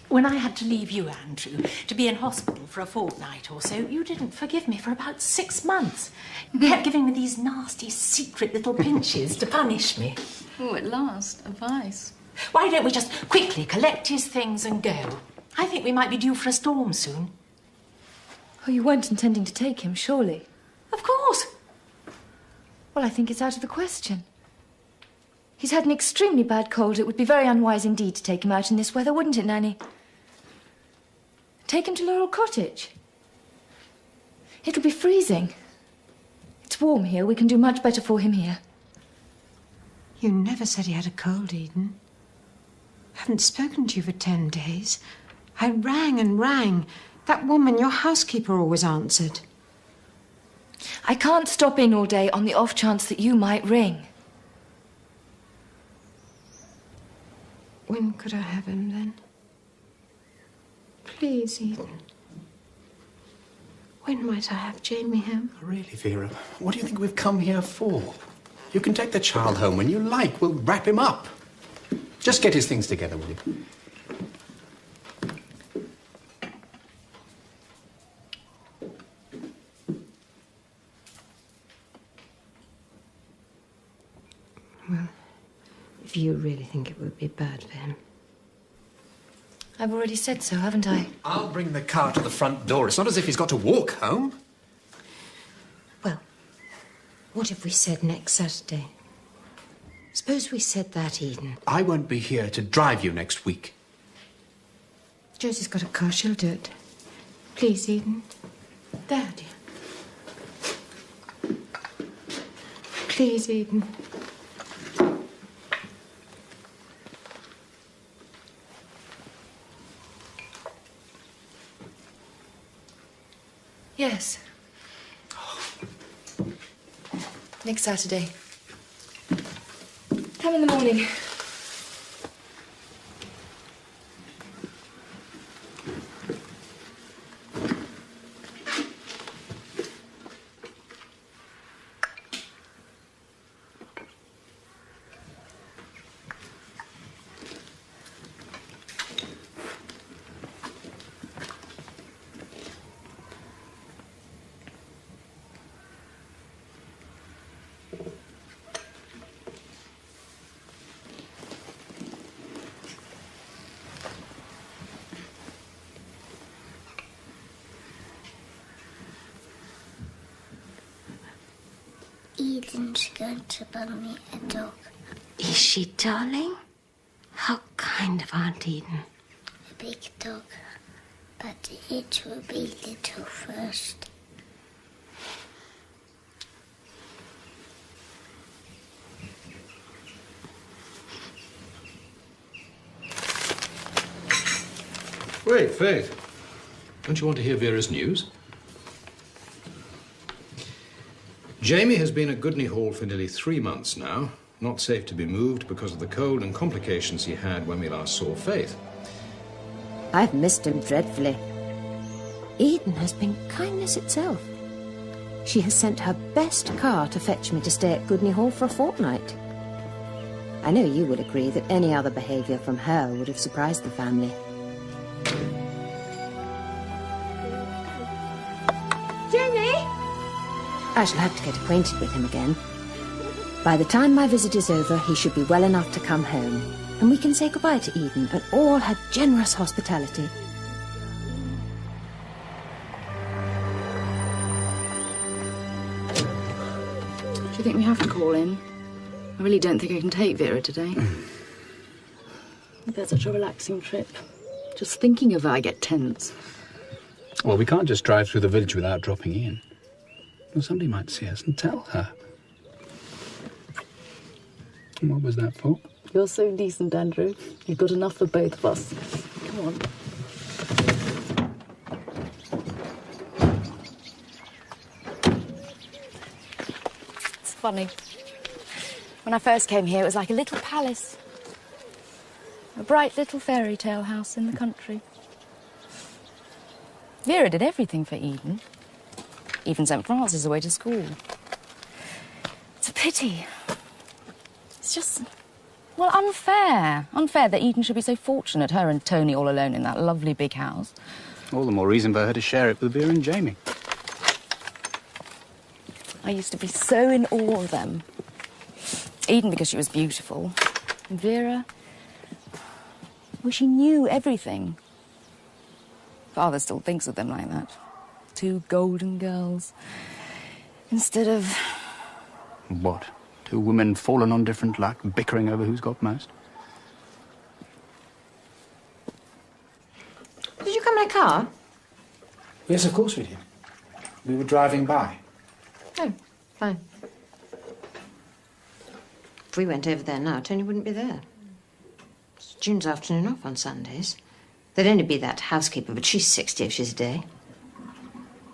when I had to leave you, Andrew, to be in hospital for a fortnight or so, you didn't forgive me for about 6 months. You kept giving me these nasty, secret little pinches to punish me. Oh, at last, a vice. Why don't we just quickly collect his things and go? I think we might be due for a storm soon. Oh, you weren't intending to take him, surely? Of course. Well, I think it's out of the question. He's had an extremely bad cold. It would be very unwise indeed to take him out in this weather, wouldn't it, Nanny? Take him to Laurel Cottage. It'll be freezing. It's warm here. We can do much better for him here. You never said he had a cold, Eden. I haven't spoken to you for 10 days. I rang and rang. That woman, your housekeeper, always answered. I can't stop in all day on the off chance that you might ring. When could I have him, then? Please, Eden. When might I have Jamie home? Really, Vera, what do you think we've come here for? You can take the child home when you like. We'll wrap him up. Just get his things together, will you? Well, if you really think it would be bad for him. I've already said so, haven't I? I'll bring the car to the front door. It's not as if he's got to walk home. Well, what if we said next Saturday? Suppose we said that, Eden. I won't be here to drive you next week. Josie's got a car. She'll do it. Please, Eden. There, dear. Please, Eden. Yes. Next Saturday. Come in the morning. Eden's going to buy me a dog. Is she, darling? How kind of Aunt Eden. A big dog, but it will be little first. Wait, Faith. Don't you want to hear Vera's news? Jamie has been at Goodney Hall for nearly 3 months now, Not safe to be moved because of the cold and complications he had when we last saw Faith. I've missed him dreadfully. Eden has been kindness itself. She has sent her best car to fetch me to stay at Goodney Hall for a fortnight. I know you would agree that any other behaviour from her would have surprised the family. Jamie! I shall have to get acquainted with him again. By the time my visit is over, he should be well enough to come home, and we can say goodbye to Eden and all her generous hospitality. Do you think we have to call in? I really don't think I can take Vera today. We've had such a relaxing trip. Just thinking of her, I get tense. Well, we can't just drive through the village without dropping in. Well, somebody might see us and tell her. And what was that for? You're so decent, Andrew. You've got enough for both of us. Come on. It's funny. When I first came here, it was like a little palace. A bright little fairy tale house in the country. Vera did everything for Eden. Even sent Francis away to school. It's a pity. It's just, well, unfair. Unfair that Eden should be so fortunate, her and Tony all alone in that lovely big house. All the more reason for her to share it with Vera and Jamie. I used to be so in awe of them. Eden because she was beautiful. And Vera, well, she knew everything. Father still thinks of them like that. Two golden girls. Instead of... What? Two women fallen on different luck, bickering over who's got most? Did you come in a car? Yes, of course we did. We were driving by. Oh, fine. If we went over there now, Tony wouldn't be there. It's June's afternoon off on Sundays. There'd only be that housekeeper, but she's 60 if she's a day.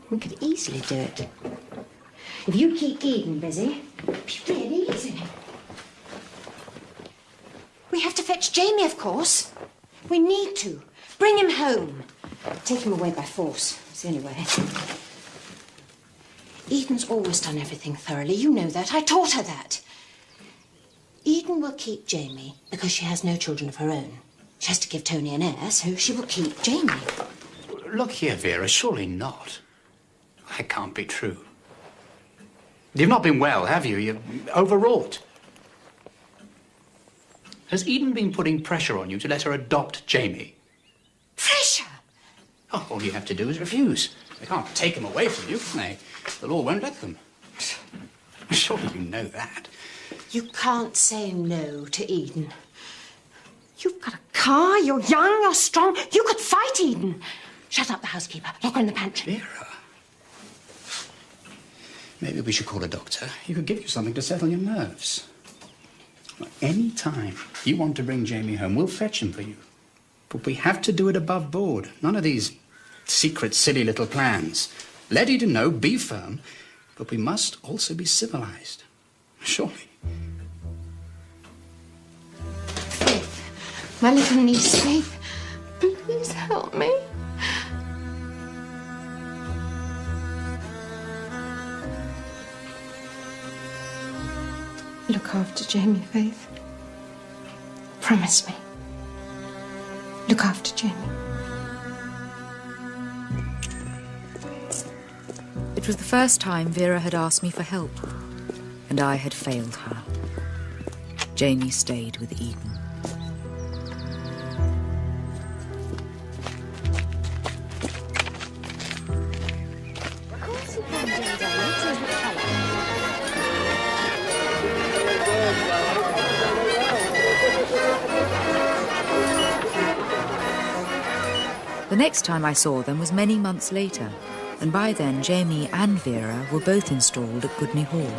We could easily do it. If you keep Eden busy, it'd be really easy. We have to fetch Jamie, of course. We need to. Bring him home. Take him away by force. It's the only way. Eden's always done everything thoroughly. You know that. I taught her that. Eden will keep Jamie because she has no children of her own. She has to give Tony an heir, so she will keep Jamie. Look here, Vera, surely not. That can't be true. You've not been well, have you? You're overwrought. Has Eden been putting pressure on you to let her adopt Jamie? Pressure? Oh, all you have to do is refuse. They can't take him away from you, can they? The law won't let them. Surely you know that. You can't say no to Eden. You've got a car, you're young, you're strong. You could fight Eden. Shut up the housekeeper. Lock her in the pantry. Vera. Maybe we should call a doctor. He could give you something to settle your nerves. Any time you want to bring Jamie home, we'll fetch him for you. But we have to do it above board. None of these secret, silly little plans. Let Eden know, be firm, but we must also be civilized. Surely. Faith, my little niece, Faith, please help me. Look after Jamie, Faith. Promise me. Look after Jamie. It was the first time Vera had asked me for help, and I had failed her. Jamie stayed with Eden. The next time I saw them was many months later, and by then Jamie and Vera were both installed at Goodney Hall.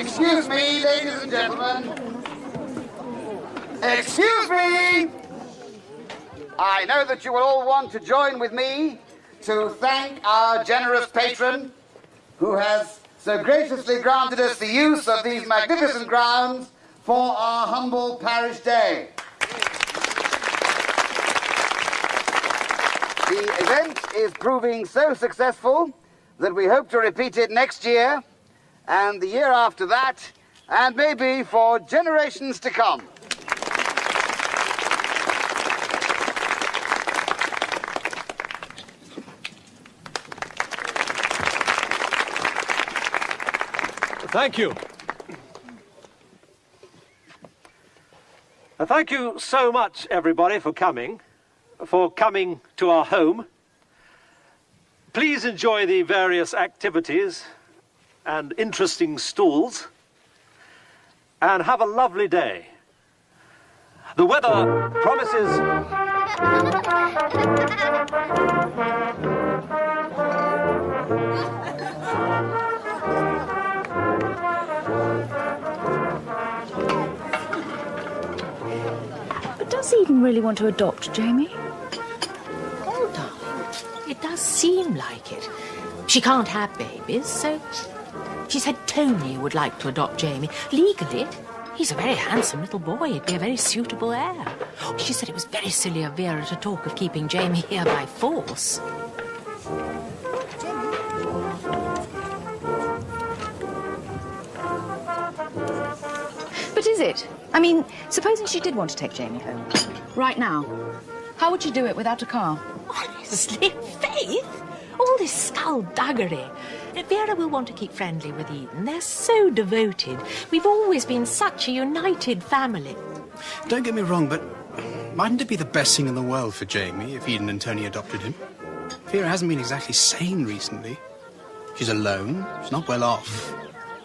Excuse me, ladies and gentlemen. Excuse me! I know that you will all want to join with me to thank our generous patron who has so graciously granted us the use of these magnificent grounds for our humble parish day. The event is proving so successful that we hope to repeat it next year and the year after that, and maybe for generations to come. Thank you. Thank you so much, everybody, for coming to our home. Please enjoy the various activities and interesting stalls, and have a lovely day. The weather promises... But does Eden really want to adopt Jamie? Oh, darling, it does seem like it. She can't have babies, so she said Tony would like to adopt Jamie. Legally, he's a very handsome little boy. He'd be a very suitable heir. She said it was very silly of Vera to talk of keeping Jamie here by force. But is it? I mean, supposing she did want to take Jamie home, right now, how would she do it without a car? Honestly, Faith, all this skullduggery. Vera will want to keep friendly with Eden. They're so devoted. We've always been such a united family. Don't get me wrong, but mightn't it be the best thing in the world for Jamie if Eden and Tony adopted him? Vera hasn't been exactly sane recently. She's alone. She's not well off.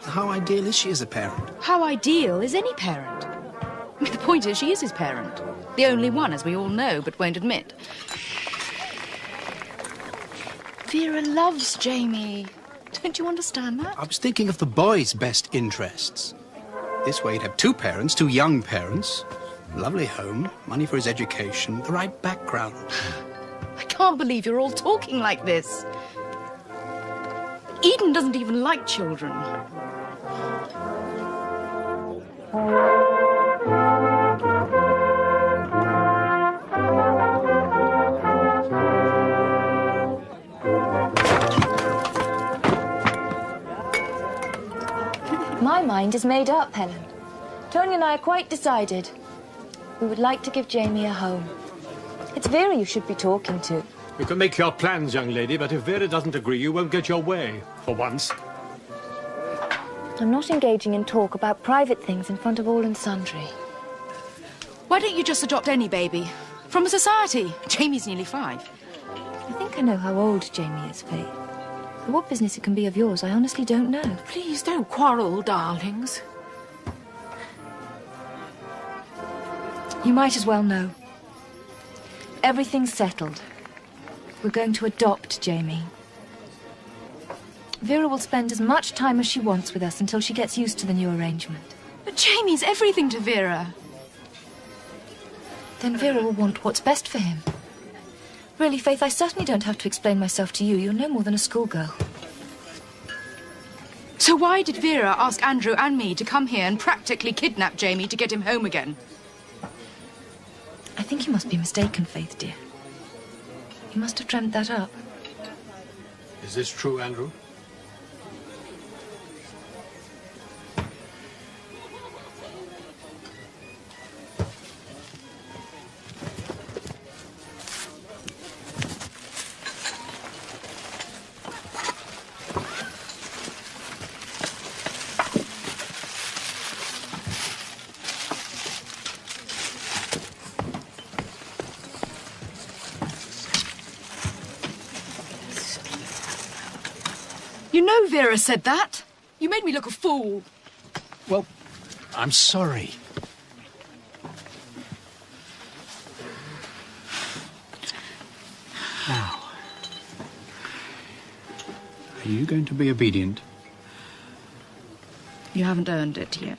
How ideal is she as a parent? How ideal is any parent? I mean, the point is, she is his parent. The only one, as we all know, but won't admit. Vera loves Jamie. Don't you understand that? I was thinking of the boy's best interests. This way he'd have two parents, two young parents, lovely home, money for his education, the right background. I can't believe you're all talking like this. Eden doesn't even like children. My mind is made up, Helen. Tony and I are quite decided. We would like to give Jamie a home. It's Vera you should be talking to. You can make your plans, young lady, but if Vera doesn't agree, you won't get your way, for once. I'm not engaging in talk about private things in front of all and sundry. Why don't you just adopt any baby? From a society. Jamie's nearly 5. I think I know how old Jamie is, Faith. But what business it can be of yours, I honestly don't know. Please don't quarrel, darlings. You might as well know. Everything's settled. We're going to adopt Jamie. Vera will spend as much time as she wants with us until she gets used to the new arrangement. But Jamie's everything to Vera. Then Vera will want what's best for him. Really, Faith, I certainly don't have to explain myself to you. You're no more than a schoolgirl. So why did Vera ask Andrew and me to come here and practically kidnap Jamie to get him home again? I think you must be mistaken, Faith, dear. You must have dreamt that up. Is this true, Andrew? You know Vera said that. You made me look a fool. Well, I'm sorry. Now, are you going to be obedient? You haven't earned it yet.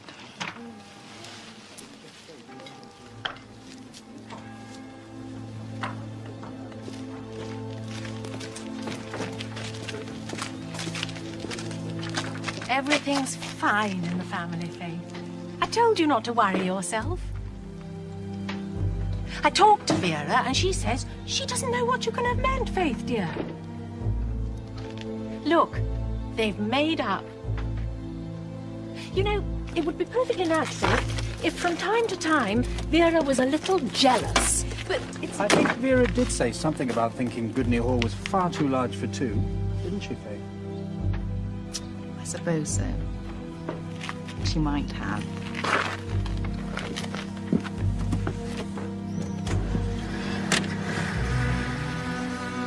Everything's fine in the family, Faith. I told you not to worry yourself. I talked to Vera, and she says she doesn't know what you can have meant, Faith, dear. Look, they've made up. You know, it would be perfectly natural if from time to time Vera was a little jealous. But it's... I think Vera did say something about thinking Goodney Hall was far too large for two, didn't she, Faith? I suppose so. She might have.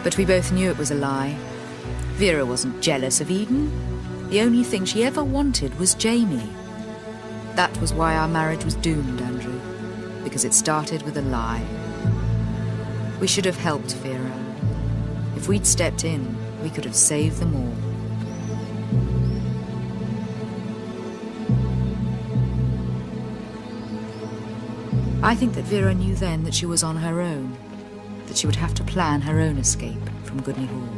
But we both knew it was a lie. Vera wasn't jealous of Eden. The only thing she ever wanted was Jamie. That was why our marriage was doomed, Andrew. Because it started with a lie. We should have helped Vera. If we'd stepped in, we could have saved them all. I think that Vera knew then that she was on her own, that she would have to plan her own escape from Goodney Hall.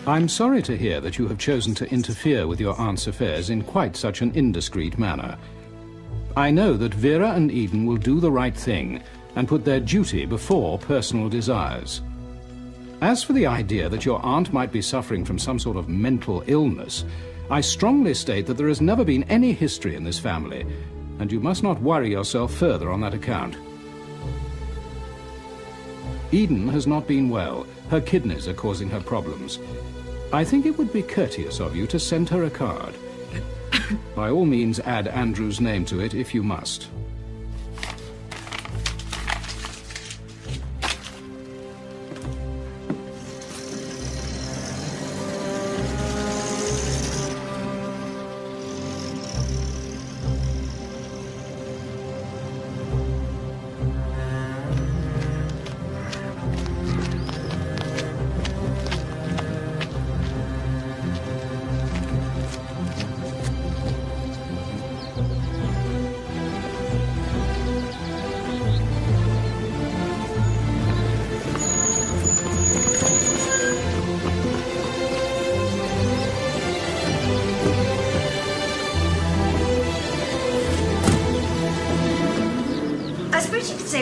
I'm sorry to hear that you have chosen to interfere with your aunt's affairs in quite such an indiscreet manner. I know that Vera and Eden will do the right thing and put their duty before personal desires. As for the idea that your aunt might be suffering from some sort of mental illness, I strongly state that there has never been any history in this family, and you must not worry yourself further on that account. Eden has not been well. Her kidneys are causing her problems. I think it would be courteous of you to send her a card. By all means, add Andrew's name to it if you must.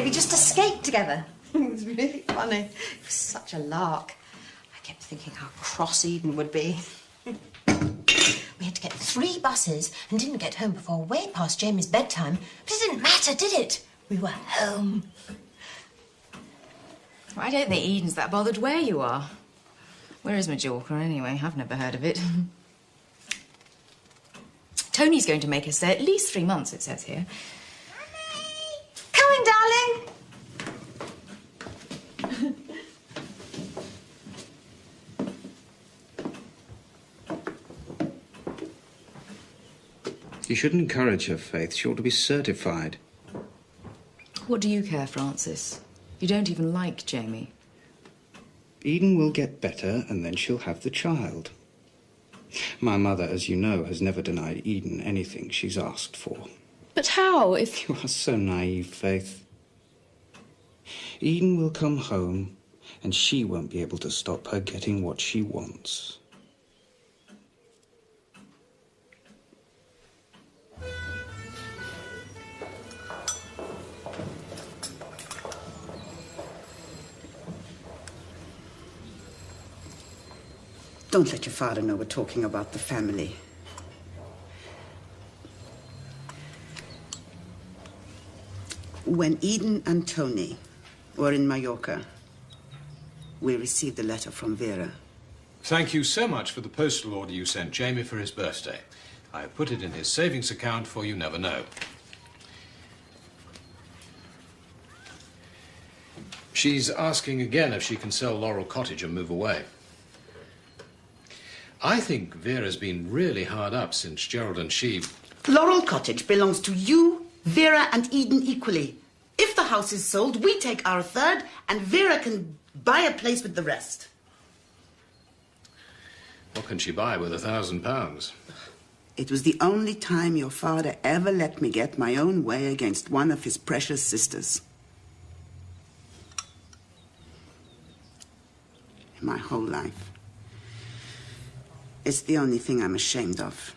We just escaped together. It was really funny. It was such a lark. I kept thinking how cross Eden would be. We had to get 3 buses and didn't get home before way past Jamie's bedtime. But it didn't matter, did it? We were home. Well, I don't think Eden's that bothered where you are. Where is Majorca, anyway? I've never heard of it. Tony's going to make us stay at least 3 months, it says here. Coming, darling. You shouldn't encourage her, Faith. She ought to be certified. What do you care, Francis? You don't even like Jamie. Eden will get better, and then she'll have the child. My mother, as you know, has never denied Eden anything she's asked for. But how, if... You are so naive, Faith. Eden will come home, and she won't be able to stop her getting what she wants. Don't let your father know we're talking about the family. When Eden and Tony were in Mallorca, we received a letter from Vera. Thank you so much for the postal order you sent Jamie for his birthday. I have put it in his savings account for you never know. She's asking again if she can sell Laurel Cottage and move away. I think Vera's been really hard up since Gerald and she... Laurel Cottage belongs to you, Vera, and Eden equally. If the house is sold, we take our third, and Vera can buy a place with the rest. What can she buy with £1,000? It was the only time your father ever let me get my own way against one of his precious sisters. In my whole life. It's the only thing I'm ashamed of.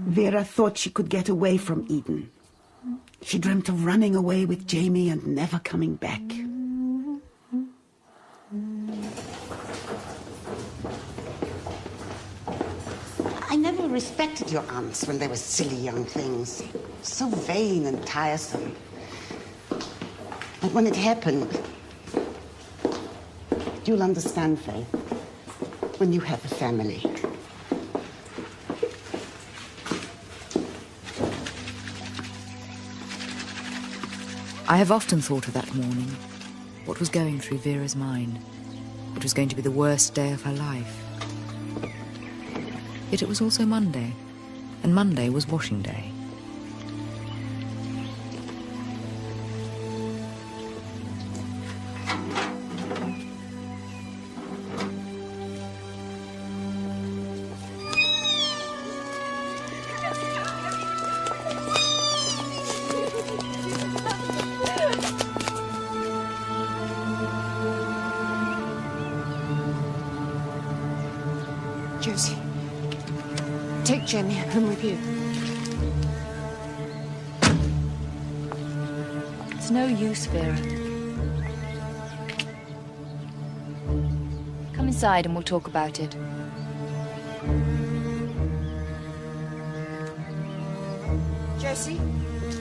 Vera thought she could get away from Eden. She dreamt of running away with Jamie and never coming back. I never respected your aunts when they were silly young things. So vain and tiresome. But when it happened, you'll understand, Faith, when you have a family. I have often thought of that morning, what was going through Vera's mind. It was going to be the worst day of her life. Yet it was also Monday, and Monday was washing day. Josie, take Jamie home with you. It's no use, Vera. Come inside and we'll talk about it. Josie,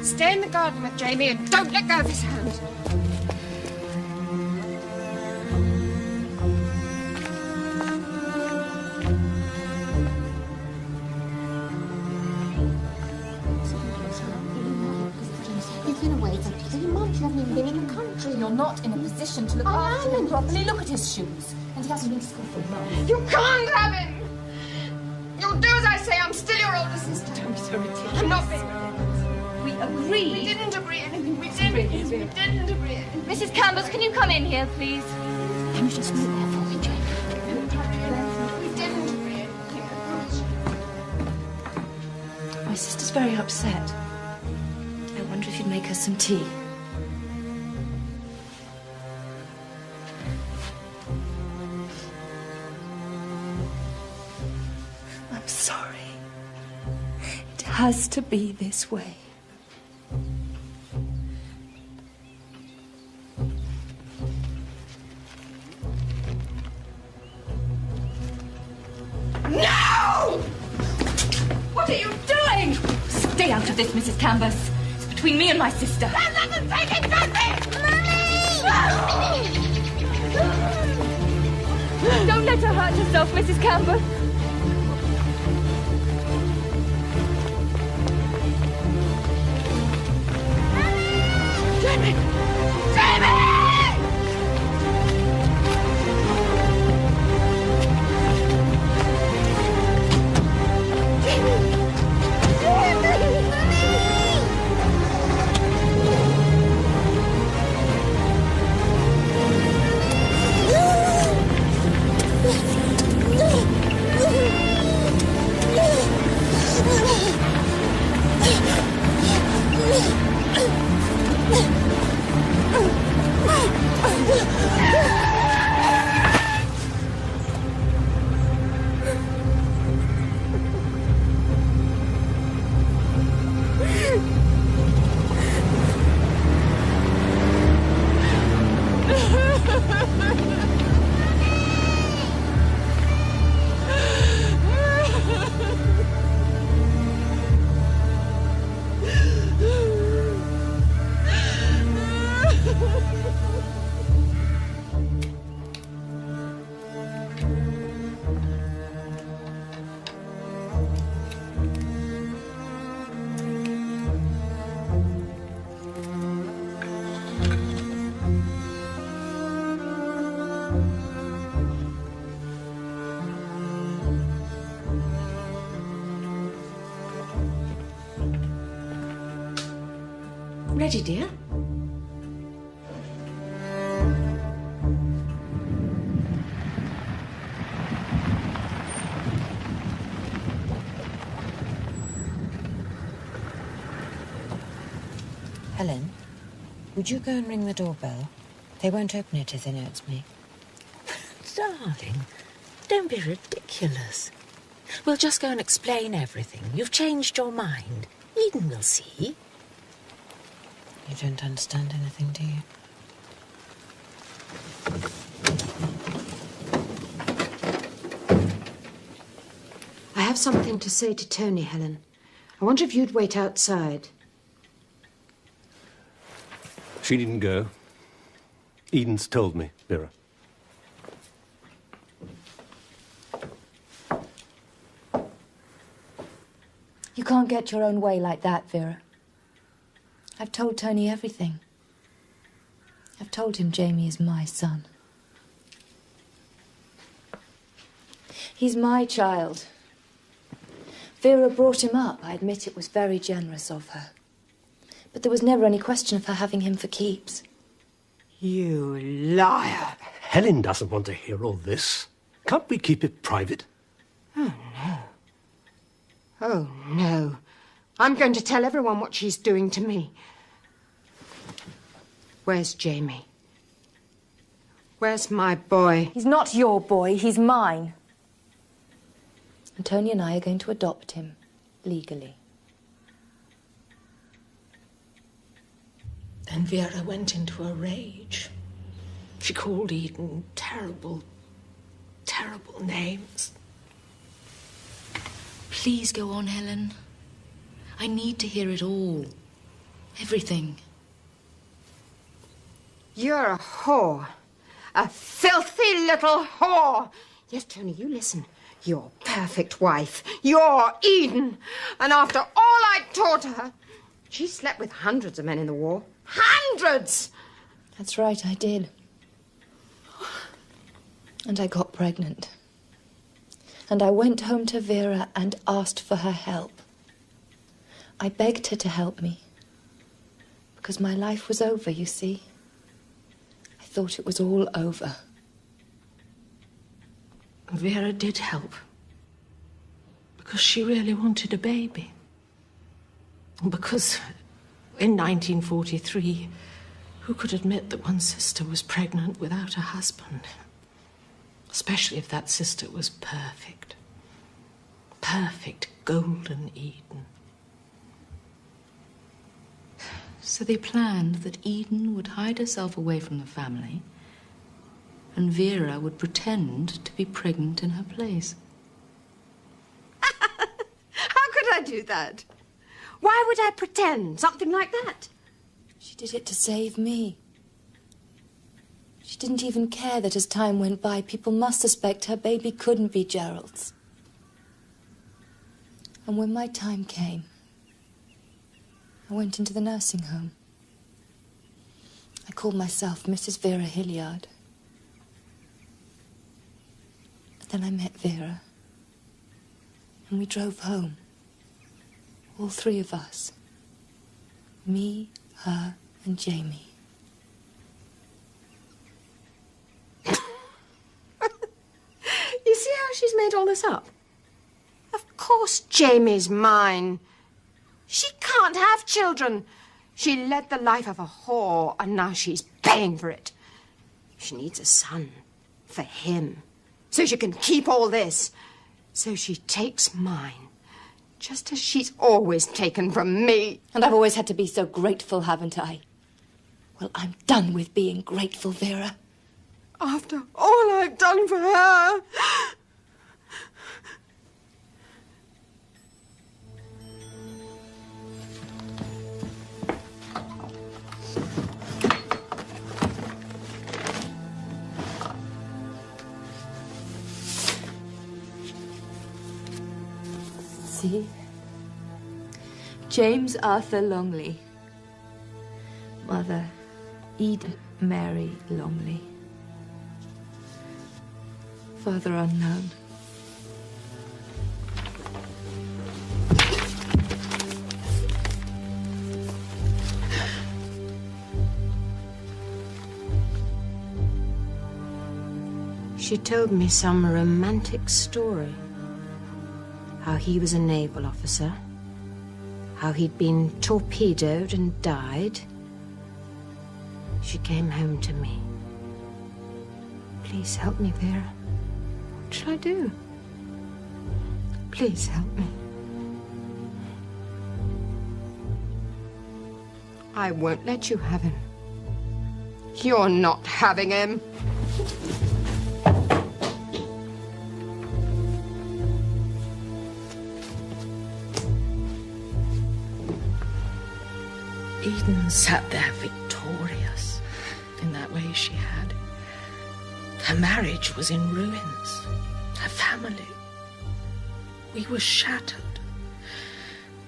stay in the garden with Jamie and don't let go of his hand. You're not in a position to look after him properly. Look at his shoes. And he hasn't been to school for months. You can't have him! You'll do as I say. I'm still your older sister. Don't be so ridiculous. I'm not being... We agreed. We didn't agree anything. We didn't agree anything. Mrs. Campbell, can you come in here, please? Can you just wait there for me, Jane? We didn't agree anything. My sister's very upset. I wonder if you'd make her some tea. Sorry. It has to be this way. No! What are you doing? Stay out of this, Mrs. Canvas. It's between me and my sister. That doesn't take it from me! Don't let her hurt herself, Mrs. Canvas. Jamie! Jamie! ready, dear? Helen, would you go and ring the doorbell? They won't open it if they know it's me. Darling, don't be ridiculous. We'll just go and explain everything. You've changed your mind. Eden will see. You don't understand anything, do you? I have something to say to Tony, Helen. I wonder if you'd wait outside. She didn't go. Eden's told me, Vera. You can't get your own way like that, Vera. I've told Tony everything. I've told him Jamie is my son. He's my child. Vera brought him up. I admit it was very generous of her. But there was never any question of her having him for keeps. You liar! Helen doesn't want to hear all this. Can't we keep it private? Oh, no. Oh, no. I'm going to tell everyone what she's doing to me. Where's Jamie? Where's my boy? He's not your boy, he's mine. And Tony and I are going to adopt him, legally. Then Vera went into a rage. She called Eden terrible, terrible names. Please go on, Helen. I need to hear it all. Everything. You're a whore. A filthy little whore. Yes, Tony, you listen. Your perfect wife. You're Eden. And after all I taught her, she slept with hundreds of men in the war. Hundreds! That's right, I did. And I got pregnant. And I went home to Vera and asked for her help. I begged her to help me. Because my life was over, you see. I thought it was all over. Vera did help. Because she really wanted a baby. Because in 1943, who could admit that one sister was pregnant without a husband? Especially if that sister was perfect. Perfect golden Eden. So they planned that Eden would hide herself away from the family, and Vera would pretend to be pregnant in her place. How could I do that? Why would I pretend something like that? She did it to save me. She didn't even care that as time went by, people must suspect her baby couldn't be Gerald's. And when my time came, I went into the nursing home. I called myself Mrs. Vera Hilliard. But then I met Vera. And we drove home. All three of us. Me, her, and Jamie. You see how she's made all this up? Of course Jamie's mine. She can't have children. She led the life of a whore, and now she's paying for it. She needs a son for him, so she can keep all this. So she takes mine, just as she's always taken from me. And I've always had to be so grateful, haven't I? Well, I'm done with being grateful, Vera. After all I've done for her. See? James Arthur Longley. Mother, Eden Mary Longley. Father unknown. She told me some romantic story. How he was a naval officer. How he'd been torpedoed and died. She came home to me. Please help me, Vera. What shall I do? Please help me. I won't let you have him. You're not having him. Eden sat there victorious in that way she had. Her marriage was in ruins. Her family. We were shattered.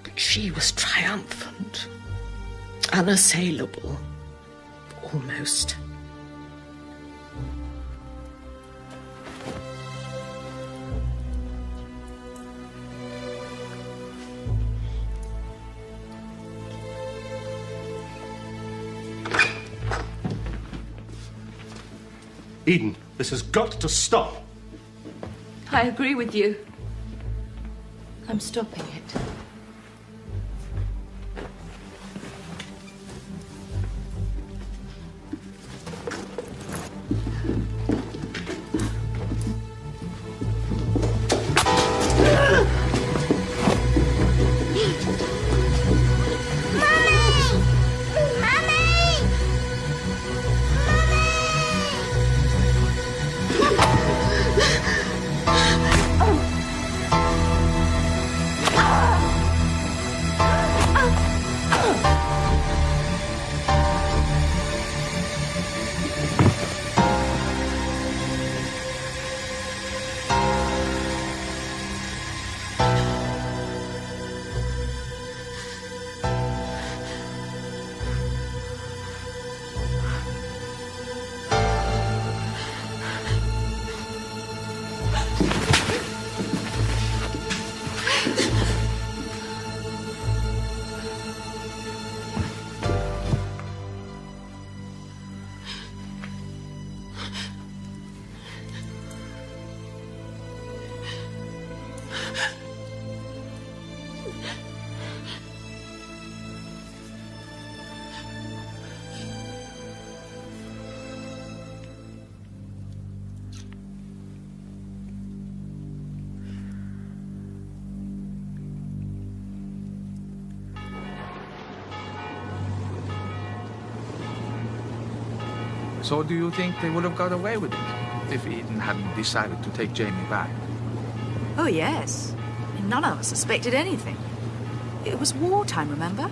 But she was triumphant. Unassailable. Almost. Eden, this has got to stop. I agree with you. I'm stopping it. So do you think they would have got away with it if Eden hadn't decided to take Jamie back? Oh, yes. None of us suspected anything. It was wartime, remember?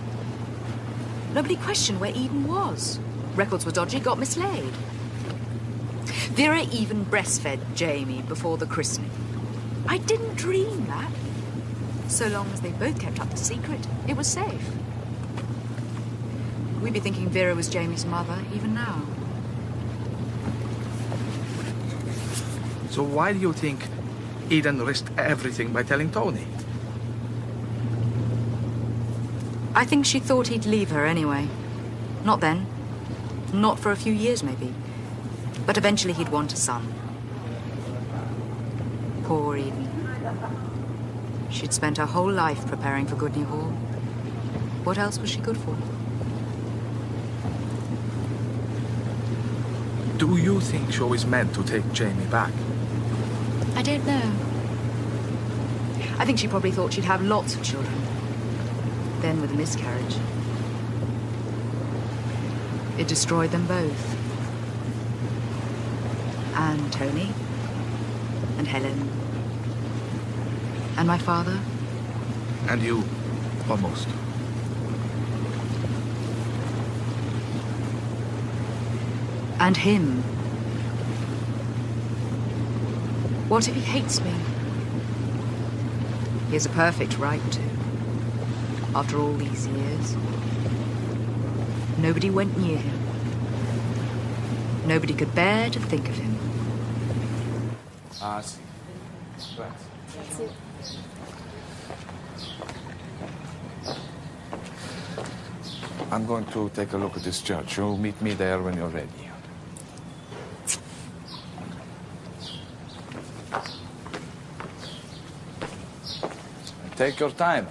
Nobody questioned where Eden was. Records were dodgy, got mislaid. Vera even breastfed Jamie before the christening. I didn't dream that. So long as they both kept up the secret, it was safe. We'd be thinking Vera was Jamie's mother even now. So why do you think Eden risked everything by telling Tony? I think she thought he'd leave her anyway. Not then. Not for a few years, maybe. But eventually he'd want a son. Poor Eden. She'd spent her whole life preparing for Goodney Hall. What else was she good for? Do you think she always meant to take Jamie back? I don't know. I think she probably thought she'd have lots of children. Then with a miscarriage, it destroyed them both. And Tony, and Helen, and my father. And you, almost. And him. What if he hates me? He has a perfect right to. After all these years. Nobody went near him. Nobody could bear to think of him. I see. Right. That's it. I'm going to take a look at this church. You'll meet me there when you're ready. Take your time.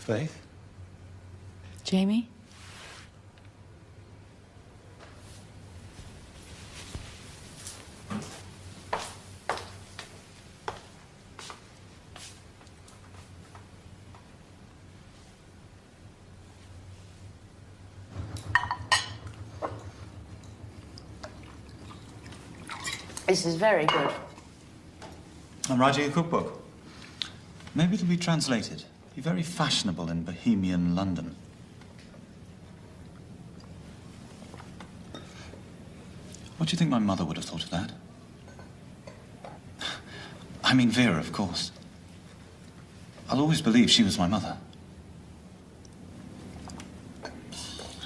Faith? Jamie? This is very good. I'm writing a cookbook. Maybe it'll be translated. Be very fashionable in bohemian London. What do you think my mother would have thought of that? I mean Vera, of course. I'll always believe she was my mother.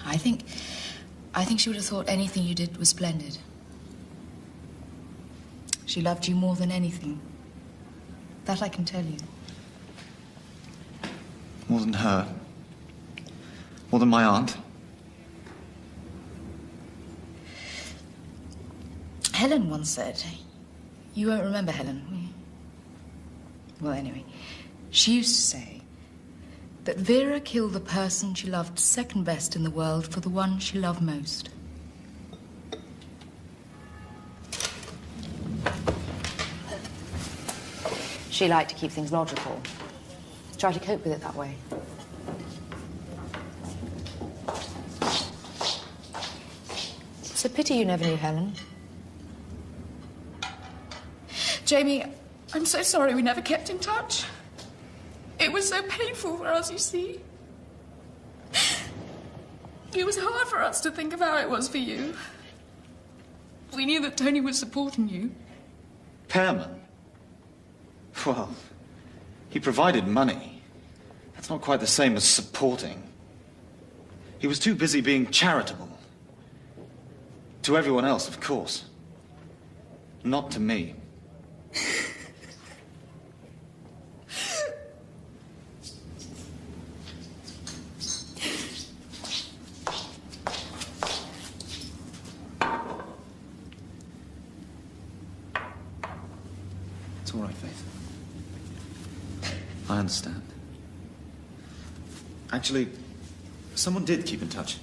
I think she would have thought anything you did was splendid. She loved you more than anything. That I can tell you. More than her. More than my aunt. Helen once said, you won't remember Helen. Well, anyway, she used to say that Vera killed the person she loved second best in the world for the one she loved most. She liked to keep things logical. Try to cope with it that way. It's a pity you never knew Helen. Jamie, I'm so sorry we never kept in touch. It was so painful for us, you see. It was hard for us to think of how it was for you. We knew that Tony was supporting you. Pearman? Well, he provided money. That's not quite the same as supporting. He was too busy being charitable. To everyone else, of course. Not to me. It's all right, Faith. I understand. Actually, someone did keep in touch.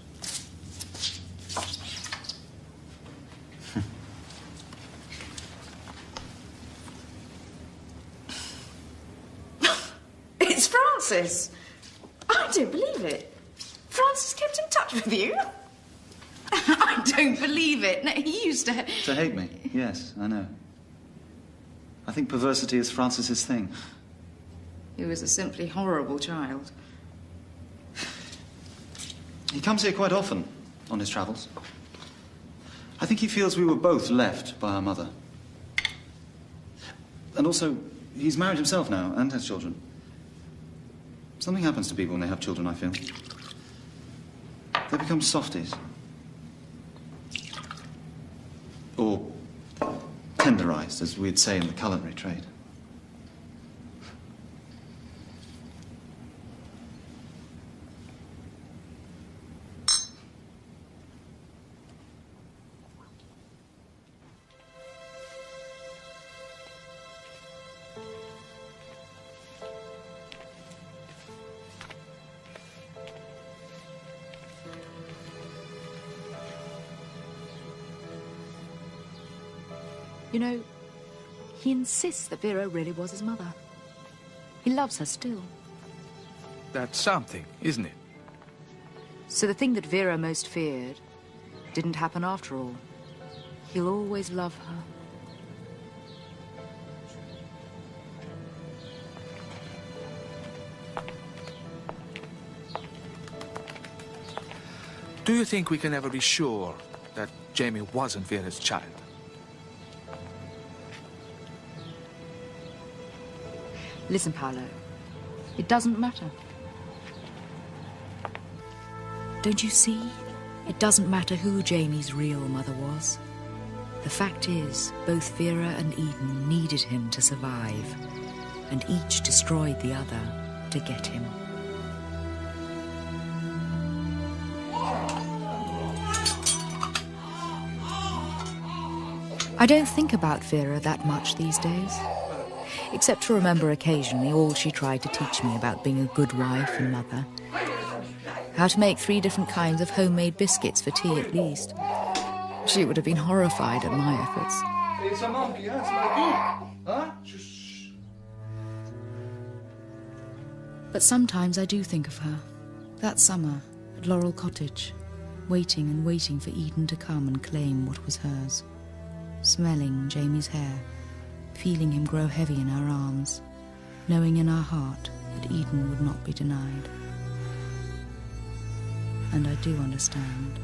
It's Francis. I don't believe it. Francis kept in touch with you? I don't believe it. No, he used to... To hate me? Yes, I know. I think perversity is Francis's thing. He was a simply horrible child. He comes here quite often on his travels. I think he feels we were both left by our mother. And also, he's married himself now and has children. Something happens to people when they have children, I feel. They become softies. Or tenderized, as we'd say in the culinary trade. You know, he insists that Vera really was his mother. He loves her still. That's something, isn't it? So the thing that Vera most feared didn't happen after all. He'll always love her. Do you think we can ever be sure that Jamie wasn't Vera's child? Listen, Paolo. It doesn't matter. Don't you see? It doesn't matter who Jamie's real mother was. The fact is, both Vera and Eden needed him to survive, and each destroyed the other to get him. I don't think about Vera that much these days, except to remember occasionally all she tried to teach me about being a good wife and mother. How to make 3 different kinds of homemade biscuits for tea at least. She would have been horrified at my efforts. It's a monkey, huh? But sometimes I do think of her, that summer at Laurel Cottage, waiting and waiting for Eden to come and claim what was hers. Smelling Jamie's hair, feeling him grow heavy in our arms, knowing in our heart that Eden would not be denied. And I do understand.